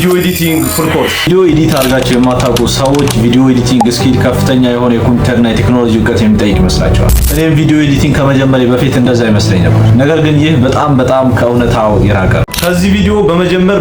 ቪዲዮ ኤዲቲንግ ፉል ኮርስ። ቪዲዮ ኤዲት አድርጋችሁ የማታውቁ ሰዎች ቪዲዮ ኤዲቲንግ ስኪል ከፍተኛ የሆነ የኮምፒውተርና የቴክኖሎጂ እውቀት የሚጠይቅ ይመስላችኋል። እኔም ቪዲዮ ኤዲቲንግ ከመጀመሪያ በፊት እንደዛ ይመስለኝ ነበር። ነገር ግን ይህ በጣም ከእውነታው የራቀ ነው። ከዚህ ቪዲዮ በመጀመር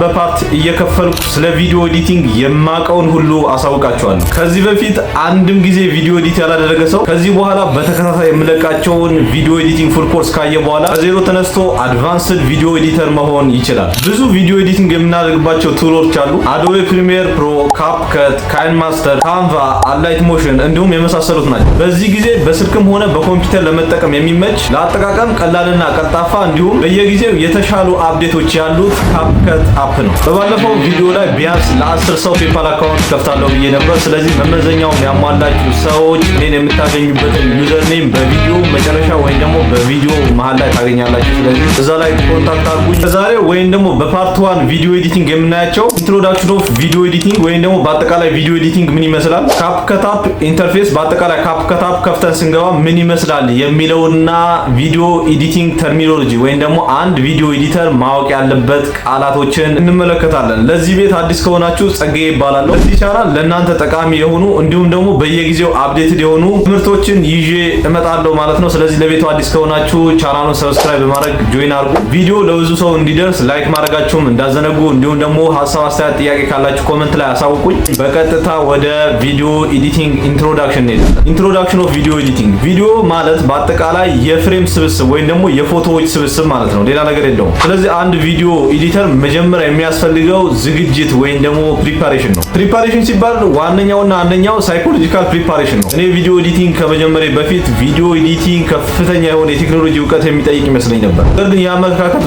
በፓርት እየከፈልኩ ስለ ቪዲዮ ኤዲቲንግ የማቀውን ሁሉ አሳውቃችኋለሁ። ከዚህ በፊት አንድም ጊዜ ቪዲዮ ኤዲት ያላደረገ ሰው ከዚህ በኋላ በተከታታይ የምለቃቸውን ቪዲዮ ኤዲቲንግ ፉል ኮርስ ካየ በኋላ ከዜሮ ተነስቶ አድቫንስድ ቪዲዮ ኤዲተር መሆን ይችላል። ብዙ ቪዲዮ ኤዲቲንግ የምናደርግባቸው ቱሎች አሉ። አዶቤ ፕሪሚየር ፕሮ፣ ካፕከት፣ ካይን ማስተር፣ ካንቫ፣ አላይት ሞሽን እንዲሁም የመሳሰሉት ናቸው። በዚህ ጊዜ በስልክም ሆነ በኮምፒውተር ለመጠቀም የሚመች ለአጠቃቀም ቀላልና ቀልጣፋ እንዲሁም በየጊዜው የተሻሉ አፕዴቶች ያሉት ካፕከት አፕ ነው። በባለፈው ቪዲዮ ላይ ቢያንስ ለ10 ሰው ፔፓል አካውንት ከፍታለሁ ብዬ ነበር። ስለዚህ መመዘኛውን ያሟላችሁ ሰዎች እኔን የምታገኙበትን ዩዘር ኔም በቪዲዮ መጨረሻ ወይም ደግሞ በቪዲዮ መሃል ላይ ታገኛላችሁ። ስለዚህ እዛ ላይ ኮንታክት አድርጉኝ። ዛሬ ወይም ደግሞ በፓርት 1 ቪዲዮ ኤዲቲንግ የምናያቸው ኢንትሮዳክሽን ኦፍ ቪዲዮ ኤዲቲንግ ወይም ደግሞ በአጠቃላይ ቪዲዮ ኤዲቲንግ ምን ይመስላል፣ ካፕከት አፕ ኢንተርፌስ በአጠቃላይ ካፕከት አፕ ከፍተን ስንገባ ምን ይመስላል የሚለውና ቪዲዮ ኤዲቲንግ ተርሚኖሎጂ ወይም ደግሞ አንድ ቪዲዮ ኤዲተር ማወቅ ያለበት ቃላቶችን እንመለከታለን። ለዚህ ቤት አዲስ ከሆናችሁ ጸጋዬ ይባላል። ለዚህ ቻናል ለእናንተ ጠቃሚ የሆኑ እንዲሁም ደግሞ በየጊዜው አፕዴትድ የሆኑ ትምህርቶችን ይዤ እመጣለሁ ማለት ነው። ስለዚህ ለቤቱ አዲስ ከሆናችሁ ቻናሉን ሰብስክራይብ በማድረግ ጆይን አድርጉ። ቪዲዮ ለብዙ ሰው እንዲደርስ ላይክ ማድረጋችሁም እንዳዘነጉ፣ እንዲሁም ደግሞ ሀሳብ አስተያየት፣ ጥያቄ ካላችሁ ኮሜንት ላይ አሳውቁኝ። በቀጥታ ወደ ቪዲዮ ኤዲቲንግ ኢንትሮዳክሽን እንሄዳለን። ኢንትሮዳክሽን ኦፍ ቪዲዮ ኤዲቲንግ። ቪዲዮ ማለት በአጠቃላይ የፍሬም ስብስብ ወይም ደግሞ የፎቶዎች ስብስብ ማለት ነው። ሌላ ነገር የለውም። ስለዚህ አንድ ቪዲዮ ኤዲተር መጀመሪያ የሚያስፈልገው ዝግጅት ወይም ደግሞ ፕሪፓሬሽን ነው። ፕሪፓሬሽን ሲባል ዋነኛውና አንደኛው ሳይኮሎጂካል ፕሪፓሬሽን ነው። እኔ ቪዲዮ ኤዲቲንግ ከመጀመሪያ በፊት ቪዲዮ ኤዲቲንግ ከፍተኛ የሆነ የቴክኖሎጂ እውቀት የሚጠይቅ ይመስለኝ ነበር። ነገር ግን የአመለካከት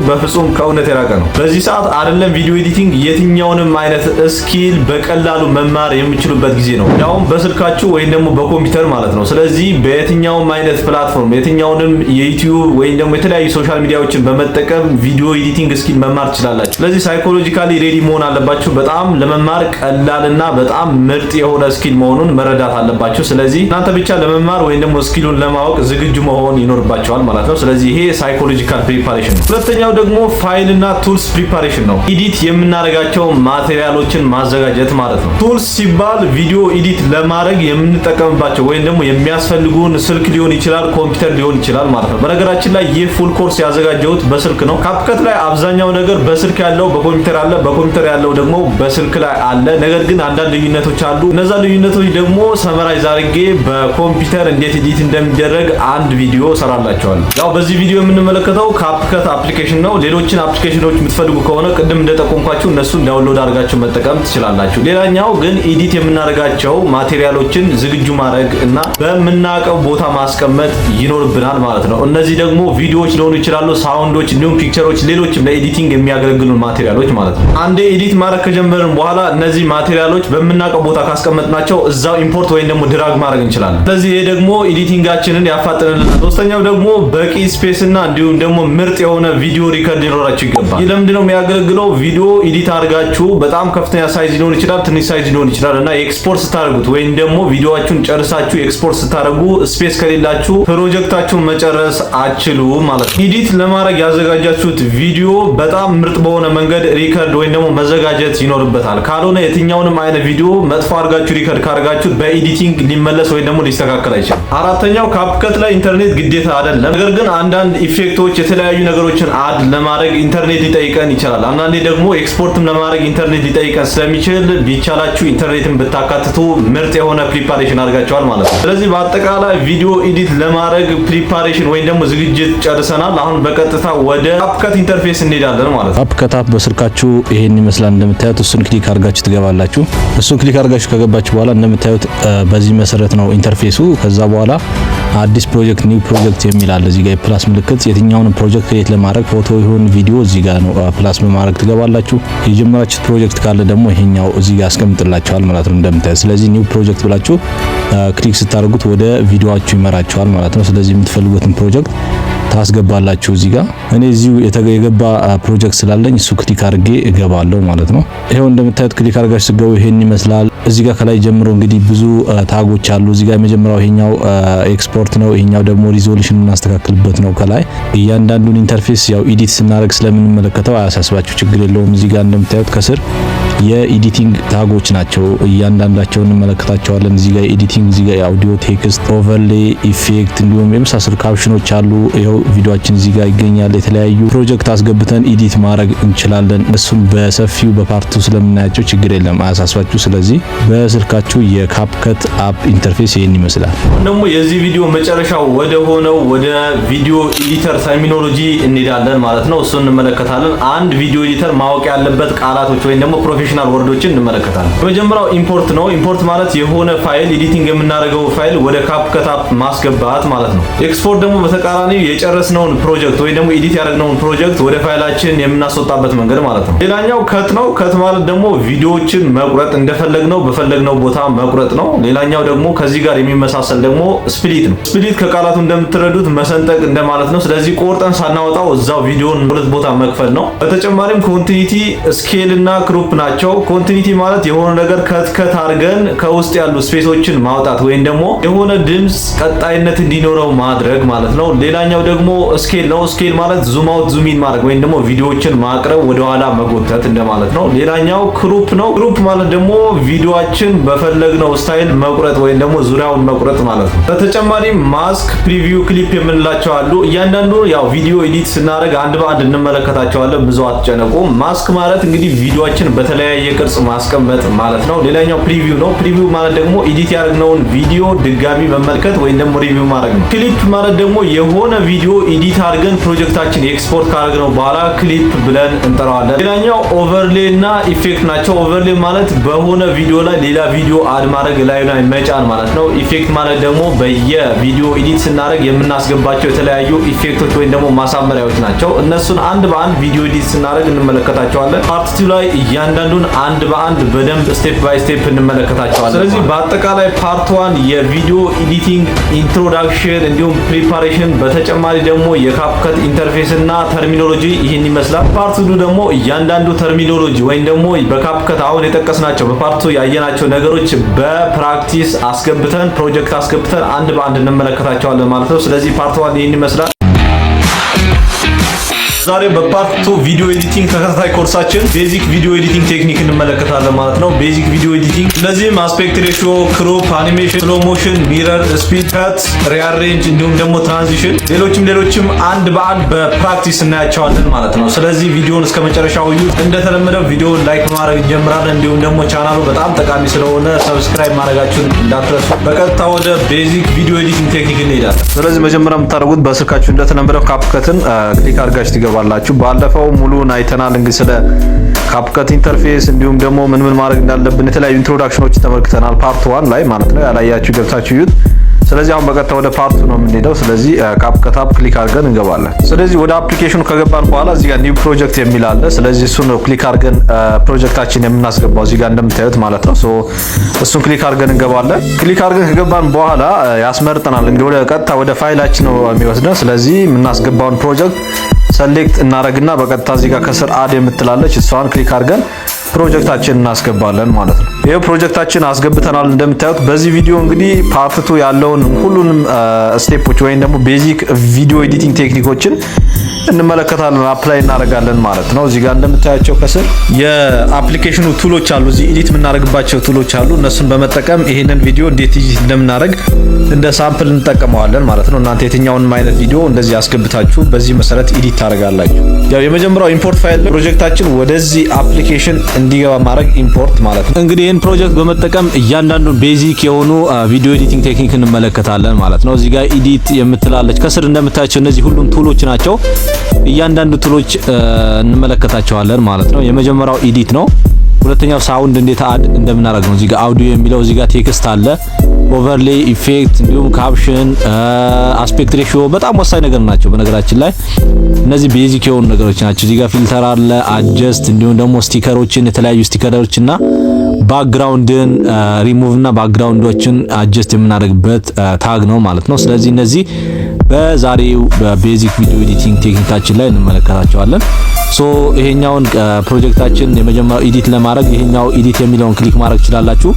በፍጹም ከእውነት የራቀ ነው። በዚህ ሰዓት አይደለም ቪዲዮ ኤዲቲንግ የትኛውንም አይነት ስኪል በቀላሉ መማር የሚችሉበት ጊዜ ነው። ያውም በስልካችሁ ወይም ደግሞ በኮምፒውተር ማለት ነው። ስለዚህ በየትኛውም አይነት ፕላትፎርም የትኛውንም የዩቲዩብ ወይም ደግሞ የተለያዩ ሶሻል ሚዲያዎችን በመጠቀም ቪዲዮ ኤዲቲንግ ስኪል መማር ትችላላችሁ። ስለዚህ ሳይኮሎጂካሊ ሬዲ መሆን አለባችሁ። በጣም ለመማር ቀላልና በጣም ምርጥ የሆነ ስኪል መሆኑን መረዳት አለባችሁ። ስለዚህ እናንተ ብቻ ለመማር ወይም ደግሞ ስኪሉን ለማወቅ ዝግጁ መሆን ይኖርባችኋል ማለት ነው። ስለዚህ ይሄ ሳይኮሎጂካል ፕሪፓሬሽን ነው። ሁለተኛው ደግሞ ፋይል እና ቱልስ ፕሪፓሬሽን ነው። ኤዲት የምናደርጋቸው ማቴሪያሎችን ማዘጋጀት ማለት ነው። ቱልስ ሲባል ቪዲዮ ኤዲት ለማድረግ የምንጠቀምባቸው ወይም ደግሞ የሚያስፈልጉን ስልክ ሊሆን ይችላል፣ ኮምፒውተር ሊሆን ይችላል ማለት ነው። በነገራችን ላይ ይህ ፉል ኮርስ ያዘጋጀሁት በስልክ ነው። ካፕከት ላይ አብዛኛው ነገር በስልክ ያለው በኮምፒውተር አለ፣ በኮምፒውተር ያለው ደግሞ በስልክ ላይ አለ። ነገር ግን አንዳንድ ልዩነቶች አሉ። እነዛ ልዩነቶች ደግሞ ሰመራይዝ አድርጌ በኮምፒውተር እንዴት ኤዲት እንደሚደረግ አንድ ቪዲዮ ሰራላችኋለሁ። ያው በዚህ ቪዲዮ የምንመለከተው ካፕከት አፕሊኬሽን ነው። ሌሎችን አፕሊኬሽኖች የምትፈልጉ ከሆነ ቅድም እንደጠቆምኳችሁ እነሱን ዳውንሎድ አድርጋችሁ መጠቀም ትችላላችሁ። ሌላኛው ግን ኤዲት የምናደርጋቸው ማቴሪያሎችን ዝግጁ ማድረግ እና በምናውቀው ቦታ ማስቀመጥ ይኖርብናል ማለት ነው። እነዚህ ደግሞ ቪዲዮዎች ሊሆኑ ይችላሉ፣ ሳውንዶች፣ እንዲሁም ፒክቸሮች፣ ሌሎችም ለኤዲቲንግ የሚያገለግሉ ማቴሪያሎች ማለት ነው። አንዴ ኤዲት ማድረግ ከጀመርን በኋላ እነዚህ ማቴሪያሎች በምናውቀው ቦታ ካስቀመጥናቸው እዛው ኢምፖርት ወይም ደግሞ ድራግ ማድረግ እንችላለን። ስለዚህ ይሄ ደግሞ ኤዲቲንጋችንን ያፋጥንልናል። ሶስተኛው ደግሞ በቂ ስፔስ እና እንዲሁም ደግሞ ምርጥ የሆነ ቪዲዮ ሪከርድ ሊኖራችሁ ይገባል። ይህ ለምንድን ነው የሚያገለግለው? ቪዲዮ ኤዲት አድርጋችሁ በጣም ከፍተኛ ሳይዝ ሊሆን ይችላል፣ ትንሽ ሳይዝ ሊሆን ይችላል እና ኤክስፖርት ስታደርጉት ወይም ደግሞ ቪዲዮአችሁን ጨርሳችሁ ኤክስፖርት ስታደርጉ ስፔስ ከሌላችሁ ፕሮጀክታችሁን መጨረስ አትችሉ ማለት ነው። ኤዲት ለማድረግ ያዘጋጃችሁት ቪዲዮ በጣም ምርጥ በሆነ መንገድ ሪከርድ ወይም ደግሞ መዘጋጀት ይኖርበታል። ካልሆነ የትኛውንም አይነት ቪዲዮ መጥፎ አድርጋችሁ ሪከርድ ካደርጋችሁት በኤዲቲንግ ሊመለስ ወይም ደግሞ ሊስተካከል አይችልም። አራተኛው ካፕከት ላይ ኢንተርኔት ግዴታ አይደለም። ነገር ግን አንዳንድ ኢፌክቶች፣ የተለያዩ ነገሮችን አድ ለማድረግ ኢንተርኔት ሊጠይቀን ይችላል። አንዳንዴ ደግሞ ኤክስፖርትም ለማድረግ ኢንተርኔት ሊጠይቀን ስለሚችል ቢቻላችሁ ኢንተርኔትን ብታካትቱ ምርጥ የሆነ ፕሪፓሬሽን አድርጋችኋል ማለት ነው። ስለዚህ በአጠቃላይ ቪዲዮ ኤዲት ለማድረግ ፕሪፓሬሽን ወይም ደግሞ ዝግጅት ጨርሰናል። አሁን በቀጥታ ወደ ካፕከት ኢንተርፌስ እንሄዳለን ማለት ነው። ካፕከት አፕ በስልካችሁ ይሄን ይመስላል እንደምታዩት። እሱን ክሊክ አድርጋችሁ ትገባላችሁ። እሱን ክሊክ አድርጋችሁ ከገባችሁ በኋላ እንደምታዩት በዚህ መሰረት ነው ኢንተርፌሱ። ከዛ በኋላ አዲስ ፕሮጀክት ኒው ፕሮጀክት የሚል አለ። እዚህ ጋር የፕላስ ምልክት የትኛውን ፕሮጀክት ክሬት ለማድረግ ፎቶ ይሁን ቪዲዮ እዚህ ጋር ነው ፕላስ በማድረግ ትገባላችሁ። የጀመራችሁት ፕሮጀክት ካለ ደግሞ ይሄኛው እዚህ ጋር አስቀምጥላችኋል ማለት ነው እንደምታዩት። ስለዚህ ኒው ፕሮጀክት ብላችሁ ክሊክ ስታደርጉት ወደ ቪዲዮአችሁ ይመራችኋል ማለት ነው። ስለዚህ የምትፈልጉትን ፕሮጀክት ታስገባላችሁ እዚህ ጋር። እኔ እዚሁ የገባ ፕሮጀክት ስላለኝ እሱ ክሊክ አድርጌ እገባለሁ ማለት ነው። ይሄው እንደምታዩት ክሊክ አድርጋችሁ ስገቡ ይሄን ይመስላል። እዚህ ጋር ከላይ ጀምሮ እንግዲህ ብዙ ታጎች አሉ። እዚህ ጋር የመጀመሪያው ይሄኛው ኤክስፖርት ነው። ይሄኛው ደግሞ ሪዞሉሽን እናስተካክልበት ነው። ከላይ እያንዳንዱን ኢንተርፌስ ያው ኤዲት ስናደርግ ስለምንመለከተው አያሳስባችሁ፣ ችግር የለውም። እዚህ ጋር እንደምታዩት ከስር የኤዲቲንግ ታጎች ናቸው። እያንዳንዳቸውን እንመለከታቸዋለን። እዚህ ጋር ኤዲቲንግ፣ እዚህ ጋር የአውዲዮ ቴክስት፣ ኦቨርሌይ፣ ኢፌክት እንዲሁም የመሳሰሉ ካፕሽኖች አሉ። ይኸው ቪዲዮአችን እዚህ ጋር ይገኛል። የተለያዩ ፕሮጀክት አስገብተን ኤዲት ማድረግ እንችላለን። እሱም በሰፊው በፓርቱ ስለምናያቸው ችግር የለም፣ አያሳስባችሁ። ስለዚህ በስልካችሁ የካፕከት አፕ ኢንተርፌስ ይሄን ይመስላል። ደግሞ የዚህ ቪዲዮ መጨረሻው ወደ ሆነው ወደ ቪዲዮ ኤዲተር ተርሚኖሎጂ እንሄዳለን ማለት ነው። እሱን እንመለከታለን። አንድ ቪዲዮ ኤዲተር ማወቅ ያለበት ቃላቶች ወይም ደግሞ ፕሮፌሽናል ወርዶችን እንመለከታለን። የመጀመሪያው ኢምፖርት ነው። ኢምፖርት ማለት የሆነ ፋይል ኤዲቲንግ የምናደርገው ፋይል ወደ ካፕከት አፕ ማስገባት ማለት ነው። ኤክስፖርት ደግሞ በተቃራኒው የጨረስነውን ፕሮጀክት ወይም ደግሞ ኤዲት ያደረግነውን ፕሮጀክት ወደ ፋይላችን የምናስወጣበት መንገድ ማለት ነው። ሌላኛው ከት ነው። ከት ማለት ደግሞ ቪዲዮዎችን መቁረጥ እንደፈለግነው በፈለግነው ቦታ መቁረጥ ነው። ሌላኛው ደግሞ ከዚህ ጋር የሚመሳሰል ደግሞ ስፕሊት ነው። ስፕሊት ከቃላቱ እንደምትረዱት መሰንጠቅ እንደማለት ነው። ስለዚህ ቆርጠን ሳናወጣው እዛው ቪዲዮን ሁለት ቦታ መክፈል ነው። በተጨማሪም ኮንቲኒቲ፣ ስኬል እና ክሩፕ ናቸው። ኮንቲኒቲ ማለት የሆነ ነገር ከት አድርገን ከውስጥ ያሉ ስፔሶችን ማውጣት ወይም ደግሞ የሆነ ድምጽ ቀጣይነት እንዲኖረው ማድረግ ማለት ነው። ሌላኛው ደግሞ ስኬል ነው። ስኬል ማለት ዙም አውት ዙም ኢን ማድረግ ወይም ደግሞ ቪዲዮዎችን ማቅረብ ወደ ኋላ መጎተት እንደማለት ነው። ሌላኛው ክሩፕ ነው። ክሩፕ ማለት ደግሞ ቪዲዮአችን በፈለግነው ስታይል መቁረጥ ወይም ደግሞ ዙሪያውን መቁረጥ ማለት ነው። በተጨማሪም ማስክ፣ ፕሪቪው፣ ክሊፕ የምንላቸው አሉ። እያንዳንዱ ያው ቪዲዮ ኤዲት ስናደርግ አንድ በአንድ እንመለከታቸዋለን። ብዙ አትጨነቁ። ማስክ ማለት እንግዲህ ቪዲዮአችን በተለያየ ቅርጽ ማስቀመጥ ማለት ነው። ሌላኛው ፕሪቪው ነው። ፕሪቪው ማለት ደግሞ ኤዲት ያደረግነውን ቪዲዮ ድጋሚ መመልከት ወይም ደግሞ ሪቪው ማድረግ ነው። ክሊፕ ማለት ደግሞ የሆነ ቪዲዮ ኤዲት አድርገን ፕሮጀክታችን ኤክስፖርት ካደረግነው በኋላ ክሊፕ ብለን እንጠራዋለን። ሌላኛው ኦቨርሌይ እና ኢፌክት ናቸው። ኦቨርሌይ ማለት በሆነ ቪዲዮ ላይ ሌላ ቪዲዮ አድ ማድረግ ላይ መጫን ማለት ነው። ኢፌክት ማለት ደግሞ በየቪዲዮ ኤዲት ስናደርግ የምናስገባቸው የተለያዩ ኢፌክቶች ወይም ደግሞ ማሳመሪያዎች ናቸው። እነሱን አንድ በአንድ ቪዲዮ ኤዲት ስናደርግ እንመለከታቸዋለን። ፓርት 2 ላይ እያንዳንዱን አንድ በአንድ በደንብ ስቴፕ ባይ ስቴፕ እንመለከታቸዋለን። ስለዚህ በአጠቃላይ ፓርት 1 የቪዲዮ ኤዲቲንግ ኢንትሮዳክሽን እንዲሁም ፕሪፓሬሽን፣ በተጨማሪ ደግሞ የካፕከት ኢንተርፌስ እና ተርሚኖሎጂ ይህን ይመስላል። ፓርት 2 ደግሞ እያንዳንዱ ተርሚኖሎጂ ወይም ደግሞ በካፕከት አሁን የጠቀስናቸው በፓርት 2 ያየናቸው ነገሮች በፕራክቲስ አስገብተን ፕሮጀክት አስገብተን አንድ በአንድ እንመለከታቸዋለን ማለት ነው። ስለዚህ ፓርት 1 ይህን ይመስላል። ዛሬ በፓርት 2 ቪዲዮ ኤዲቲንግ ተከታታይ ኮርሳችን ቤዚክ ቪዲዮ ኤዲቲንግ ቴክኒክ እንመለከታለን ማለት ነው። ቤዚክ ቪዲዮ ኤዲቲንግ ስለዚህም አስፔክት ሬሽዮ፣ ክሮፕ፣ አኒሜሽን፣ ስሎ ሞሽን፣ ሚረር፣ ስፒድ፣ ካት፣ ሪአሬንጅ እንዲሁም ደግሞ ትራንዚሽን ሌሎችም አንድ በአንድ በፕራክቲስ እናያቸዋለን ማለት ነው። ስለዚህ ቪዲዮውን እስከ መጨረሻው እዩ። እንደተለመደው ቪዲዮውን ላይክ ማድረግ እንጀምራለን። እንዲሁም ደግሞ ቻናሉ በጣም ጠቃሚ ስለሆነ ሰብስክራይብ ማድረጋችሁን እንዳትረሱ። በቀጥታ ወደ ቤዚክ ቪዲዮ ኤዲቲንግ ቴክኒክ እንሄዳለን። ስለዚህ መጀመሪያ የምታደርጉት በስልካችሁ እንደተለመደው ካፕከትን ክሊክ አድርጋችሁ ትገባላችሁ። ባለፈው ሙሉን አይተናል። እንግዲህ ስለ ካፕከት ኢንተርፌስ እንዲሁም ደግሞ ምን ማድረግ እንዳለብን የተለያዩ ኢንትሮዳክሽኖችን ተመልክተናል ፓርት 1 ላይ ማለት ነው። ያላያችሁ ገብታችሁ ይዩት። ስለዚህ አሁን በቀጥታ ወደ ፓርት 2 ነው የምንሄደው። ስለዚህ ካፕከት አፕ ክሊክ አድርገን እንገባለን። ስለዚህ ወደ አፕሊኬሽኑ ከገባን በኋላ እዚህ ጋር ኒው ፕሮጀክት የሚል አለ። ስለዚህ እሱን ክሊክ አድርገን ፕሮጀክታችን የምናስገባው እዚህ ጋር እንደምታዩት ማለት ነው። እሱን ክሊክ አድርገን እንገባለን። ክሊክ አድርገን ከገባን በኋላ ያስመርጠናል። እንግዲህ ወደ ቀጥታ ወደ ፋይላችን ነው የሚወስደን። ስለዚህ የምናስገባውን ፕሮጀክት ሰሌክት እናረግና በቀጥታ እዚህ ጋር ከስር አድ የምትላለች እሷን ክሊክ አድርገን ፕሮጀክታችን እናስገባለን ማለት ነው። ይሄ ፕሮጀክታችን አስገብተናል እንደምታዩት። በዚህ ቪዲዮ እንግዲህ ፓርት 2 ያለውን ሁሉንም ስቴፖች ወይም ደግሞ ቤዚክ ቪዲዮ ኤዲቲንግ ቴክኒኮችን እንመለከታለን፣ አፕላይ እናደርጋለን ማለት ነው። እዚህ ጋር እንደምታያቸው ከስር የአፕሊኬሽኑ ቱሎች አሉ። እዚህ ኤዲት የምናደርግባቸው ቱሎች አሉ። እነሱን በመጠቀም ይሄንን ቪዲዮ እንዴት ኤዲት እንደምናደርግ እንደ ሳምፕል እንጠቀመዋለን ማለት ነው። እናንተ የትኛውንም አይነት ቪዲዮ እንደዚህ አስገብታችሁ በዚህ መሰረት ኤዲት ታደርጋላችሁ። ያው የመጀመሪያው ኢምፖርት ፋይል ፕሮጀክታችን ወደዚህ አፕሊኬሽን እንዲገባ ማድረግ ኢምፖርት ማለት ነው። እንግዲህ ይሄን ፕሮጀክት በመጠቀም እያንዳንዱ ቤዚክ የሆኑ ቪዲዮ ኤዲቲንግ ቴክኒክ እንመለከታለን ማለት ነው። እዚህ ጋር ኤዲት የምትላለች ከስር እንደምታያቸው እነዚህ ሁሉም ቱሎች ናቸው። እያንዳንዱ ቱሎች እንመለከታቸዋለን ማለት ነው። የመጀመሪያው ኤዲት ነው። ሁለተኛው ሳውንድ እንዴት አድ እንደምናደርግ ነው። እዚህ ጋር አውዲዮ የሚለው እዚህ ጋር ቴክስት አለ፣ ኦቨርሌይ፣ ኢፌክት እንዲሁም ካፕሽን፣ አስፔክት ሬሽዮ በጣም ወሳኝ ነገር ናቸው። በነገራችን ላይ እነዚህ ቤዚክ የሆኑ ነገሮች ናቸው። እዚህ ጋር ፊልተር አለ፣ አጀስት እንዲሁም ደግሞ ስቲከሮችን የተለያዩ ስቲከሮችና ባክግራውንድን ሪሙቭ እና ባክግራውንዶችን አጀስት የምናደርግበት ታግ ነው ማለት ነው። ስለዚህ እነዚህ በዛሬው በቤዚክ ቪዲዮ ኤዲቲንግ ቴክኒካችን ላይ እንመለከታቸዋለን። ይሄኛውን ፕሮጀክታችን የመጀመሪያው ኤዲት ለማድረግ ይሄኛው ኤዲት የሚለውን ክሊክ ማድረግ ትችላላችሁ።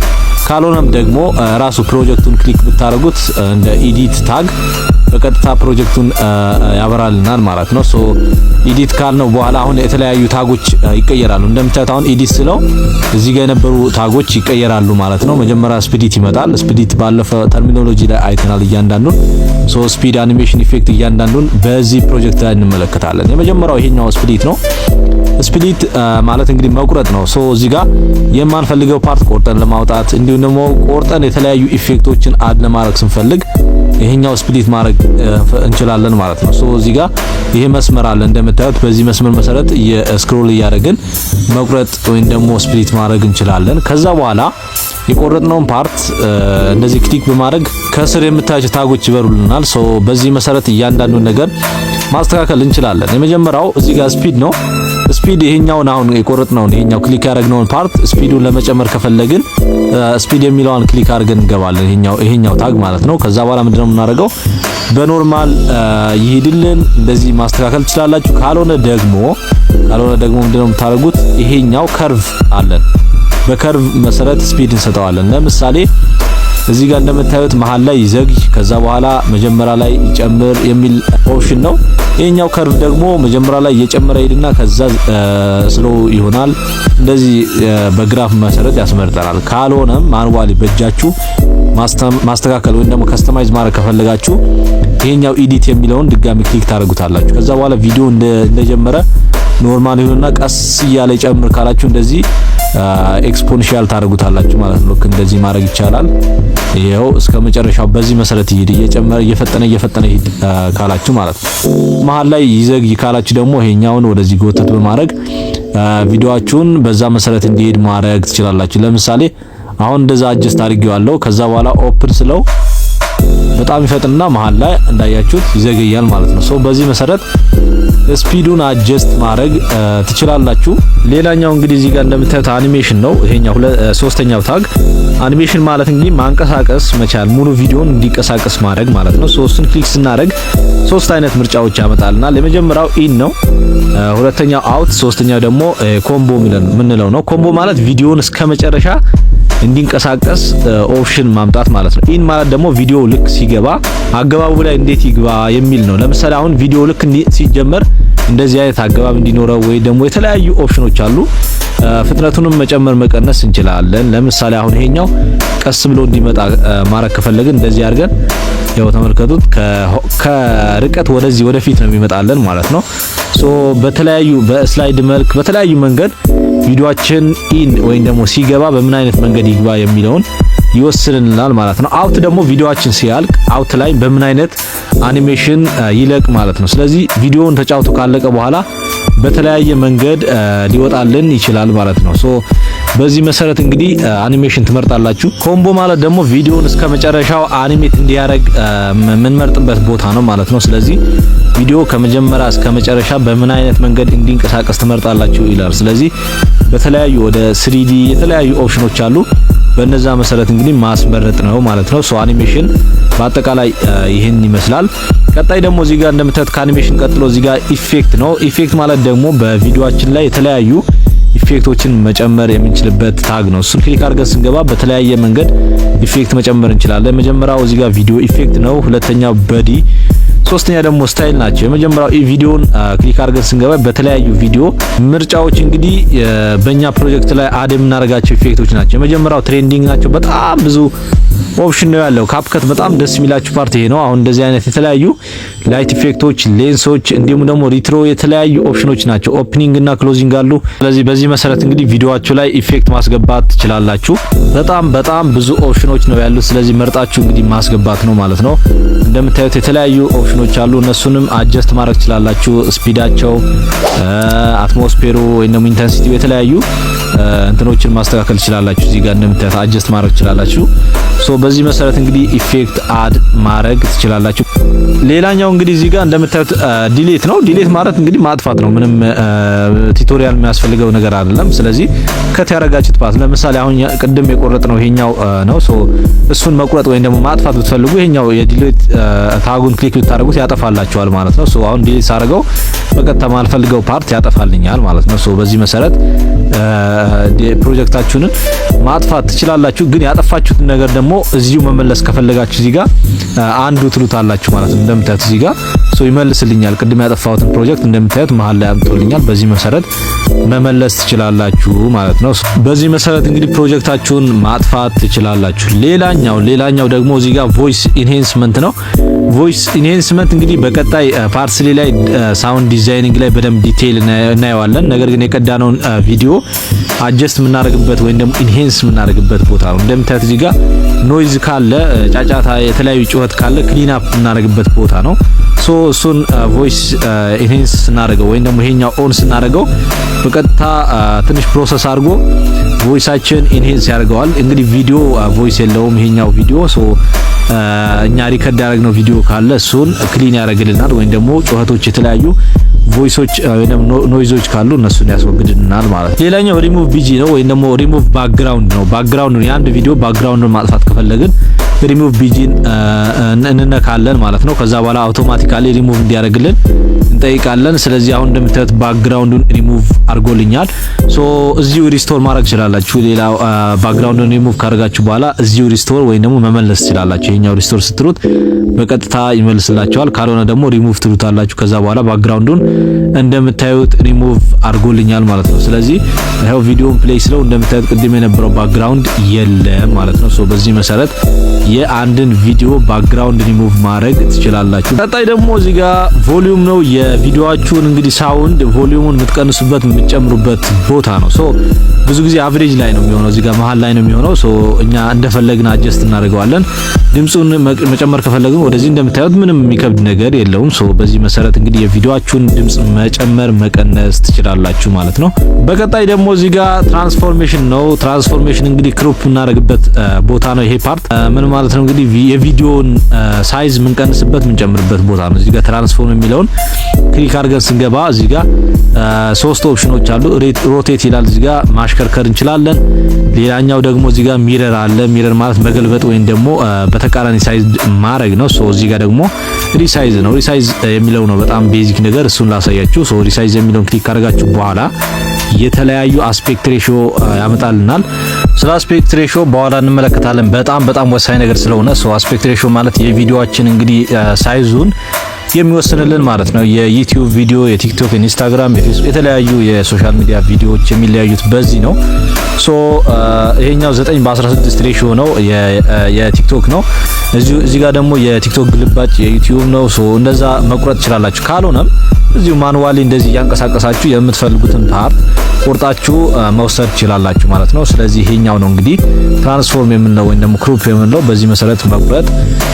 ካልሆነም ደግሞ ራሱ ፕሮጀክቱን ክሊክ ብታረጉት እንደ ኤዲት ታግ በቀጥታ ፕሮጀክቱን ያበራልናል ማለት ነው። ሶ ኤዲት ካልነው በኋላ አሁን የተለያዩ ታጎች ይቀየራሉ። እንደምታዩት አሁን ኤዲት ስለው እዚህ ጋር የነበሩ ታጎች ይቀየራሉ ማለት ነው። መጀመሪያ ስፒዲት ይመጣል። ስፒዲት ባለፈ ተርሚኖሎጂ ላይ አይተናል እያንዳንዱን። ሶ ስፒድ አኒሜሽን ኢፌክት እያንዳንዱን በዚህ ፕሮጀክት ላይ እንመለከታለን። የመጀመሪያው ይሄኛው ስፒዲት ነው። ስፕሊት ማለት እንግዲህ መቁረጥ ነው። ሶ እዚህ ጋር የማንፈልገው ፓርት ቆርጠን ለማውጣት እንዲሁም ደግሞ ቆርጠን የተለያዩ ኢፌክቶችን አድ ለማድረግ ስንፈልግ ይሄኛው ስፕሊት ማድረግ እንችላለን ማለት ነው። ሶ እዚህ ጋር ይሄ መስመር አለ እንደምታዩት። በዚህ መስመር መሰረት የስክሮል እያደረግን መቁረጥ ወይም ደግሞ ስፕሊት ማድረግ እንችላለን። ከዛ በኋላ የቆረጥነውን ፓርት እንደዚህ ክሊክ በማድረግ ከስር የምታዩት ታጎች ይበሩልናል። ሶ በዚህ መሰረት እያንዳንዱን ነገር ማስተካከል እንችላለን። የመጀመሪያው እዚህ ጋር ስፒድ ነው። ስፒድ ይሄኛውን አሁን የቆረጥነውን ይሄኛው ክሊክ ያደረግነውን ፓርት ስፒዱን ለመጨመር ከፈለግን ስፒድ የሚለውን ክሊክ አድርገን እንገባለን። ይሄኛው ታግ ማለት ነው። ከዛ በኋላ ምንድነው የምናደርገው በኖርማል ይሄድልን እንደዚህ ማስተካከል ትችላላችሁ። ካልሆነ ደግሞ ምንድነው የምታደርጉት ይሄኛው ከርቭ አለን። በከርቭ መሰረት ስፒድ እንሰጠዋለን። ለምሳሌ እዚህ ጋር እንደምታዩት መሃል ላይ ይዘግይ ከዛ በኋላ መጀመሪያ ላይ ይጨምር የሚል ኦፕሽን ነው። ይሄኛው ከርቭ ደግሞ መጀመሪያ ላይ እየጨመረ ይሄድና ከዛ ስሎ ይሆናል። እንደዚህ በግራፍ መሰረት ያስመርጠናል። ካልሆነም ማኑዋሊ በእጃችሁ ማስተካከል ወይም ደግሞ ከስተማይዝ ማድረግ ከፈለጋችሁ ይሄኛው ኤዲት የሚለውን ድጋሚ ክሊክ ታደርጉታላችሁ። ከዛ በኋላ ቪዲዮ እንደጀመረ ኖርማል ይሁንና ቀስ እያለ ይጨምር ካላችሁ እንደዚህ ኤክስፖኔንሻል ታደርጉታላችሁ ማለት ነው። እንደዚህ ማድረግ ይቻላል። ይሄው እስከ መጨረሻው በዚህ መሰረት ይሄድ እየጨመረ እየፈጠነ ይሄድ ካላችሁ ማለት ነው። መሃል ላይ ይዘግይ ካላችሁ ደግሞ ይሄኛውን ወደዚህ ጎተት በማድረግ ቪዲዮአችሁን በዛ መሰረት እንዲሄድ ማድረግ ትችላላችሁ። ለምሳሌ አሁን እንደዛ አጀስት አድርጌዋለሁ። ከዛ በኋላ ኦፕን ስለው በጣም ይፈጥንና መሃል ላይ እንዳያችሁት ይዘገያል ማለት ነው። ሶ በዚህ መሰረት ስፒዱን አጀስት ማድረግ ትችላላችሁ። ሌላኛው እንግዲህ እዚህ ጋር እንደምታዩት አኒሜሽን ነው። ይሄኛው ሶስተኛው ታግ አኒሜሽን ማለት እንግዲህ ማንቀሳቀስ መቻል ሙሉ ቪዲዮን እንዲንቀሳቀስ ማድረግ ማለት ነው። እሱን ክሊክ ስናደርግ ሶስት አይነት ምርጫዎች ያመጣልናል። የመጀመሪያው ኢን ነው፣ ሁለተኛው አውት፣ ሶስተኛው ደግሞ ኮምቦ ምንለው ነው። ኮምቦ ማለት ቪዲዮን እስከ መጨረሻ እንዲንቀሳቀስ ኦፕሽን ማምጣት ማለት ነው። ኢን ማለት ደግሞ ቪዲዮ ልክ ሲገባ አገባቡ ላይ እንዴት ይግባ የሚል ነው። ለምሳሌ አሁን ቪዲዮ ልክ ሲጀመር እንደዚህ አይነት አገባብ እንዲኖረው ወይ ደግሞ የተለያዩ ኦፕሽኖች አሉ። ፍጥነቱንም መጨመር መቀነስ እንችላለን። ለምሳሌ አሁን ይሄኛው ቀስ ብሎ እንዲመጣ ማድረግ ከፈለግን እንደዚህ አድርገን ያው ተመልከቱት ከርቀት ወደዚህ ወደፊት ነው የሚመጣለን ማለት ነው። ሶ በተለያዩ በስላይድ መልክ በተለያዩ መንገድ ቪዲዮአችን ኢን ወይም ደግሞ ሲገባ በምን አይነት መንገድ ይግባ የሚለውን ይወስንልናል ማለት ነው። አውት ደግሞ ቪዲዮአችን ሲያልቅ አውት ላይ በምን አይነት አኒሜሽን ይለቅ ማለት ነው። ስለዚህ ቪዲዮውን ተጫውቶ ካለቀ በኋላ በተለያየ መንገድ ሊወጣልን ይችላል ማለት ነው። ሶ በዚህ መሰረት እንግዲህ አኒሜሽን ትመርጣላችሁ። ኮምቦ ማለት ደግሞ ቪዲዮውን እስከ መጨረሻው አኒሜት እንዲያደርግ የምንመርጥበት ቦታ ነው ማለት ነው። ስለዚህ ቪዲዮ ከመጀመሪያ እስከ መጨረሻ በምን አይነት መንገድ እንዲንቀሳቀስ ትመርጣላችሁ ይላል። ስለዚህ በተለያዩ ወደ 3D የተለያዩ ኦፕሽኖች አሉ። በእነዛ መሰረት እንግዲህ ማስመረጥ ነው ማለት ነው። ሶ አኒሜሽን በአጠቃላይ ይህን ይመስላል። ቀጣይ ደግሞ እዚህ ጋር እንደምታዩት ከአኒሜሽን ቀጥሎ እዚህ ጋር ኢፌክት ነው። ኢፌክት ማለት ደግሞ በቪዲዮአችን ላይ የተለያዩ ኢፌክቶችን መጨመር የምንችልበት ታግ ነው። እሱን ክሊክ አድርገን ስንገባ በተለያየ መንገድ ኢፌክት መጨመር እንችላለን። የመጀመሪያው እዚህ ጋር ቪዲዮ ኢፌክት ነው። ሁለተኛው በዲ፣ ሶስተኛ ደግሞ ስታይል ናቸው። የመጀመሪያው ቪዲዮን ክሊክ አድርገን ስንገባ በተለያዩ ቪዲዮ ምርጫዎች እንግዲህ በእኛ ፕሮጀክት ላይ አድ የምናደርጋቸው ኢፌክቶች ናቸው። የመጀመሪያው ትሬንዲንግ ናቸው። በጣም ብዙ ኦፕሽን ነው ያለው። ካፕከት በጣም ደስ የሚላችሁ ፓርት ይሄ ነው። አሁን እንደዚህ አይነት የተለያዩ ላይት ኢፌክቶች፣ ሌንሶች እንዲሁም ደግሞ ሪትሮ የተለያዩ ኦፕሽኖች ናቸው። ኦፕኒንግ እና ክሎዚንግ አሉ። ስለዚህ በዚህ መሰረት እንግዲህ ቪዲዮአችሁ ላይ ኢፌክት ማስገባት ትችላላችሁ። በጣም ብዙ ኦፕሽኖች ነው ያሉት። ስለዚህ መርጣችሁ እንግዲህ ማስገባት ነው ማለት ነው። እንደምታዩት የተለያዩ ኦፕሽኖች አሉ። እነሱንም አጀስት ማድረግ ትችላላችሁ። ስፒዳቸው፣ አትሞስፌሩ ወይም ደግሞ ኢንተንሲቲ የተለያዩ እንትኖችን ማስተካከል ትችላላችሁ። እዚህ ጋር እንደምታዩት አጀስት ማድረግ ትችላላችሁ። ሶ በዚህ መሰረት እንግዲህ ኢፌክት አድ ማድረግ ትችላላችሁ። ሌላኛው እንግዲህ እዚህ ጋር እንደምታዩት ዲሌት ነው። ዲሌት ማለት እንግዲህ ማጥፋት ነው። ምንም ቱቶሪያል የሚያስፈልገው ነገር አይደለም። ስለዚህ ከት ያረጋችሁት ፓርት ለምሳሌ አሁን ቅድም የቆረጥነው ይሄኛው ነው። ሶ እሱን መቁረጥ ወይም ደግሞ ማጥፋት ብትፈልጉ ይሄኛው የዲሌት ታጉን ክሊክ ብታደርጉት ያጠፋላችኋል ማለት ነው። ሶ አሁን ዲሌት ሳደርገው በቀጥታ ማልፈልገው ፓርት ያጠፋልኛል ማለት ነው። ሶ በዚህ መሰረት ፕሮጀክታችሁን ማጥፋት ትችላላችሁ። ግን ያጠፋችሁትን ነገር ደግሞ እዚሁ መመለስ ከፈለጋችሁ እዚህ ጋር አንዱ ትሉታላችሁ ማለት ነው። እንደምታዩት እዚህ ጋር ሶ ይመልስልኛል። ቅድም ያጠፋሁትን ፕሮጀክት እንደምታዩት መሀል ላይ አምጥቶልኛል። በዚህ መሰረት መመለስ ትችላላችሁ ማለት ነው። በዚህ መሰረት እንግዲህ ፕሮጀክታችሁን ማጥፋት ትችላላችሁ። ሌላኛው ደግሞ እዚህ ጋር ቮይስ ኢንሃንስመንት ነው። ቮይስ ኢንሃንስመንት እንግዲህ በቀጣይ ፓርት 3 ላይ ሳውንድ ዲዛይኒንግ ላይ በደንብ ዲቴይል እናየዋለን። ነገር ግን የቀዳነውን ቪዲዮ አጀስት የምናደርግበት ወይም ደግሞ ኢንሃንስ የምናደርግበት ቦታ ነው። እንደምታዩት እዚህ ጋር ኖይዝ ካለ ጫጫታ፣ የተለያዩ ጩኸት ካለ ክሊን አፕ የምናደርግበት ቦታ ነው። ሶ እሱን ቮይስ ኢንሃንስ ስናደርገው ወይም ደግሞ ይሄኛው ኦን ስናደርገው በቀጥታ ትንሽ ፕሮሰስ አድርጎ ቮይሳችን ኢንሃንስ ያደርገዋል። እንግዲህ ቪዲዮ ቮይስ የለውም ይሄኛው ቪዲዮ። ሶ እኛ ሪከርድ ያደረግነው ቪዲዮ ካለ እሱን ክሊን ያደርግልናል ወይም ደግሞ ጩኸቶች፣ የተለያዩ ቮይሶች ወይም ኖይዞች ካሉ እነሱን ያስወግድልናል ማለት ነው። ሌላኛው ሪሙቭ ቢጂ ነው ወይም ደግሞ ሪሙቭ ባክግራውንድ ነው። ባክግራውንድ የአንድ ቪዲዮ ባክግራውንድን ማጥፋት ከፈለግን ሪሙቭ ቢጂን እንነካለን ማለት ነው። ከዛ በኋላ አውቶማቲካሊ ሪሙቭ እንዲያደርግልን እንጠይቃለን። ስለዚህ አሁን እንደምታዩት ባክግራውንዱን ሪሙቭ አድርጎልኛል። ሶ እዚሁ ሪስቶር ማድረግ ትችላላችሁ። ሌላ ባክግራውንዱን ሪሙቭ ካደረጋችሁ በኋላ እዚሁ ሪስቶር ወይም ደግሞ መመለስ ትችላላችሁ። ይሄኛው ሪስቶር ስትሉት በቀጥታ ይመልስላችኋል። ካልሆነ ደግሞ ሪሙቭ ትሉታላችሁ። ከዛ በኋላ ባክግራውንዱን እንደምታዩት ሪሙቭ አድርጎልኛል ማለት ነው። ስለዚህ ይሄው ቪዲዮን ፕሌይ ስለው እንደምታዩት ቅድም የነበረው ባክግራውንድ የለም ማለት ነው። ሶ በዚህ መሰረት የአንድን ቪዲዮ ባክግራውንድ ሪሙቭ ማድረግ ትችላላችሁ። ቀጣይ ደግሞ እዚህ ጋር ቮሊዩም ነው። የቪዲዮአችሁን እንግዲህ ሳውንድ ቮሊዩሙን የምትቀንሱበት የምትጨምሩበት ቦታ ነው። ሶ ብዙ ጊዜ አቨሬጅ ላይ ነው የሚሆነው፣ እዚህ ጋር መሀል ላይ ነው የሚሆነው። ሶ እኛ እንደፈለግን አጀስት እናደርገዋለን። ድምጹን መጨመር ከፈለግን ወደዚህ እንደምታዩት ምንም የሚከብድ ነገር የለውም። ሶ በዚህ መሰረት እንግዲህ የቪዲዮአችሁን ድምጽ መጨመር መቀነስ ትችላላችሁ ማለት ነው። በቀጣይ ደግሞ እዚህ ጋር ትራንስፎርሜሽን ነው። ትራንስፎርሜሽን እንግዲህ ክሮፕ የምናደርግበት ቦታ ነው ይሄ ፓርት። ምን ማለት ነው እንግዲህ የቪዲዮን ሳይዝ የምንቀንስበት የምንጨምርበት ቦታ ነው። እዚህ ጋር ትራንስፎርም የሚለውን ክሊክ አድርገን ስንገባ እዚህ ጋር ሶስት ኦፕሽኖች አሉ። ሮቴት ይላል። እዚህ ጋር ማሽከርከር እንችላለን። ሌላኛው ደግሞ እዚህ ጋር ሚረር አለ። ሚረር ማለት መገልበጥ ወይም ደግሞ በተቃራኒ ሳይዝ ማድረግ ነው። ሶ እዚህ ጋር ደግሞ ሪሳይዝ ነው። ሪሳይዝ የሚለው ነው በጣም ቤዚክ ነገር፣ እሱን ላሳያችሁ። ሶ ሪሳይዝ የሚለውን ክሊክ ካደረጋችሁ በኋላ የተለያዩ አስፔክት ሬሽዮ ያመጣልናል። ስለ አስፔክት ሬሽዮ በኋላ እንመለከታለን። በጣም ወሳኝ ነገር ስለሆነ ሶ አስፔክት ሬሽዮ ማለት የቪዲዮአችን እንግዲህ ሳይዙን የሚወስንልን ማለት ነው። የዩቲዩብ ቪዲዮ፣ የቲክቶክ፣ የኢንስታግራም፣ የፌስቡክ የተለያዩ የሶሻል ሚዲያ ቪዲዮዎች የሚለያዩት በዚህ ነው። ሶ ይሄኛው 9:16 ሬሽዮ ነው የቲክቶክ ነው። እዚህ ጋር ደግሞ የቲክቶክ ግልባጭ የዩቲዩብ ነው። ሶ እንደዛ መቁረጥ ትችላላችሁ። ካልሆነም እዚሁ ማኑዋሊ እንደዚህ እያንቀሳቀሳችሁ የምትፈልጉትን ፓርት ቆርጣችሁ መውሰድ ትችላላችሁ ማለት ነው። ስለዚህ ይሄኛው ነው እንግዲህ ትራንስፎርም የምንለው ወይም ደግሞ ክሮፕ የምንለው። በዚህ መሰረት መቁረጥ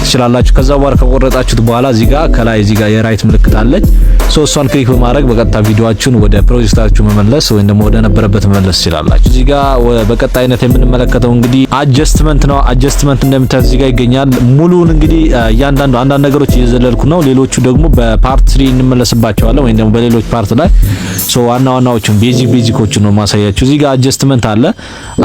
ትችላላችሁ። ከዛ በኋላ ከቆረጣችሁት በኋላ እዚህ ጋር ከላይ እዚህ ጋር የራይት ምልክት አለች። ሶ እሷን ክሊክ በማድረግ በቀጥታ ቪዲዮአችሁን ወደ ፕሮጀክታችሁ መመለስ ወይም ደግሞ ወደ ነበረበት መመለስ ትችላላችሁ። እዚህ ጋር በቀጣይነት የምንመለከተው እንግዲህ አጀስትመንት ነው። አጀስትመንት እንደምታዩት እዚህ ጋር ይገኛል። ሙሉውን እንግዲህ እያንዳንዱ አንዳንድ ነገሮች እየዘለልኩ ነው። ሌሎቹ ደግሞ በፓርት 3 እንመለስባቸዋለን ወይም ደግሞ በሌሎች ፓርት ላይ። ሶ ዋናዎቹን ቤዚኮቹን ነው ማሳያችሁ። እዚህ ጋር አጀስትመንት አለ።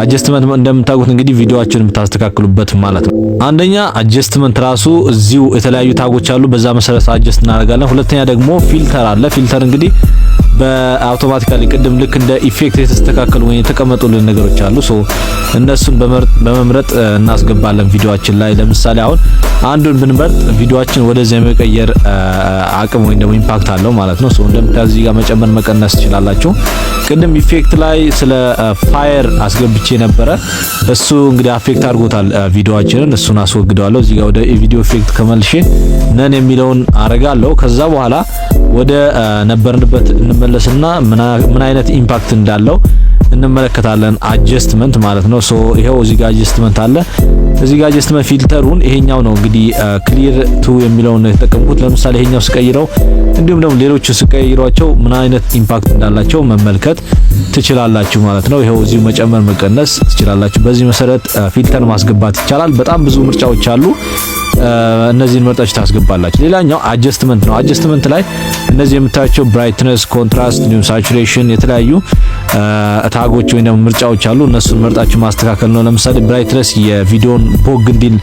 አጀስትመንት እንደምታውቁት እንግዲህ ቪዲዮአችሁን የምታስተካክሉበት ማለት ነው። አንደኛ አጀስትመንት ራሱ እዚሁ የተለያዩ ታጎች አሉ። በዛ መሰረት አጀስት እናደርጋለን። ሁለተኛ ደግሞ ፊልተር አለ። ፊልተር እንግዲህ በአውቶማቲካሊ ቅድም ልክ እንደ ኢፌክት የተስተካከሉ ወይ የተቀመጡልን ነገሮች አሉ። ሶ እነሱን በመምረጥ እናስገባለን ቪዲዮአችን ላይ። ለምሳሌ አሁን አንዱን ብንመርጥ ቪዲዮአችን ወደዚያ የመቀየር አቅም ወይ ደግሞ ኢምፓክት አለው ማለት ነው። ሶ እንደምታዩት እዚህ ጋር መጨመር መቀነስ ትችላላችሁ። ቅድም ኢፌክት ላይ ስለ ፋየር አስገብቼ ነበረ። እሱ እንግዲህ አፌክት አድርጎታል ቪዲዮአችንን። እሱን አስወግደዋለሁ። እዚህ ጋር ወደ ቪዲዮ ኢፌክት ከመልሼ ነን የሚለውን አረጋለሁ። ከዛ በኋላ ወደ ነበርንበት እንመለስና ምን አይነት ኢምፓክት እንዳለው እንመለከታለን። አጀስትመንት ማለት ነው። ሶ ይሄው እዚህ ጋር አጀስትመንት አለ። እዚህ ጋር አጀስትመንት ፊልተሩን ይሄኛው ነው እንግዲህ ክሊር ቱ የሚለውን ነው የተጠቀምኩት። ለምሳሌ ይሄኛው ስቀይረው እንዲሁም ደግሞ ሌሎቹ ስቀይሯቸው ምን አይነት ኢምፓክት እንዳላቸው መመልከት ትችላላችሁ ማለት ነው። ይሄው እዚህ መጨመር መቀነስ ትችላላችሁ። በዚህ መሰረት ፊልተር ማስገባት ይቻላል። በጣም ብዙ ምርጫዎች አሉ። እነዚህን መርጣችሁ ታስገባላችሁ። ሌላኛው አጀስትመንት ነው። አጀስትመንት ላይ እነዚህ የምታዩቸው ብራይትነስ፣ ኮንትራስት እንዲሁም ሳቹሬሽን የተለያዩ ታጎች ወይ ደግሞ ምርጫዎች አሉ። እነሱን መርጣችሁ ማስተካከል ነው። ለምሳሌ ብራይትነስ የቪዲዮን ቦግ እንዲል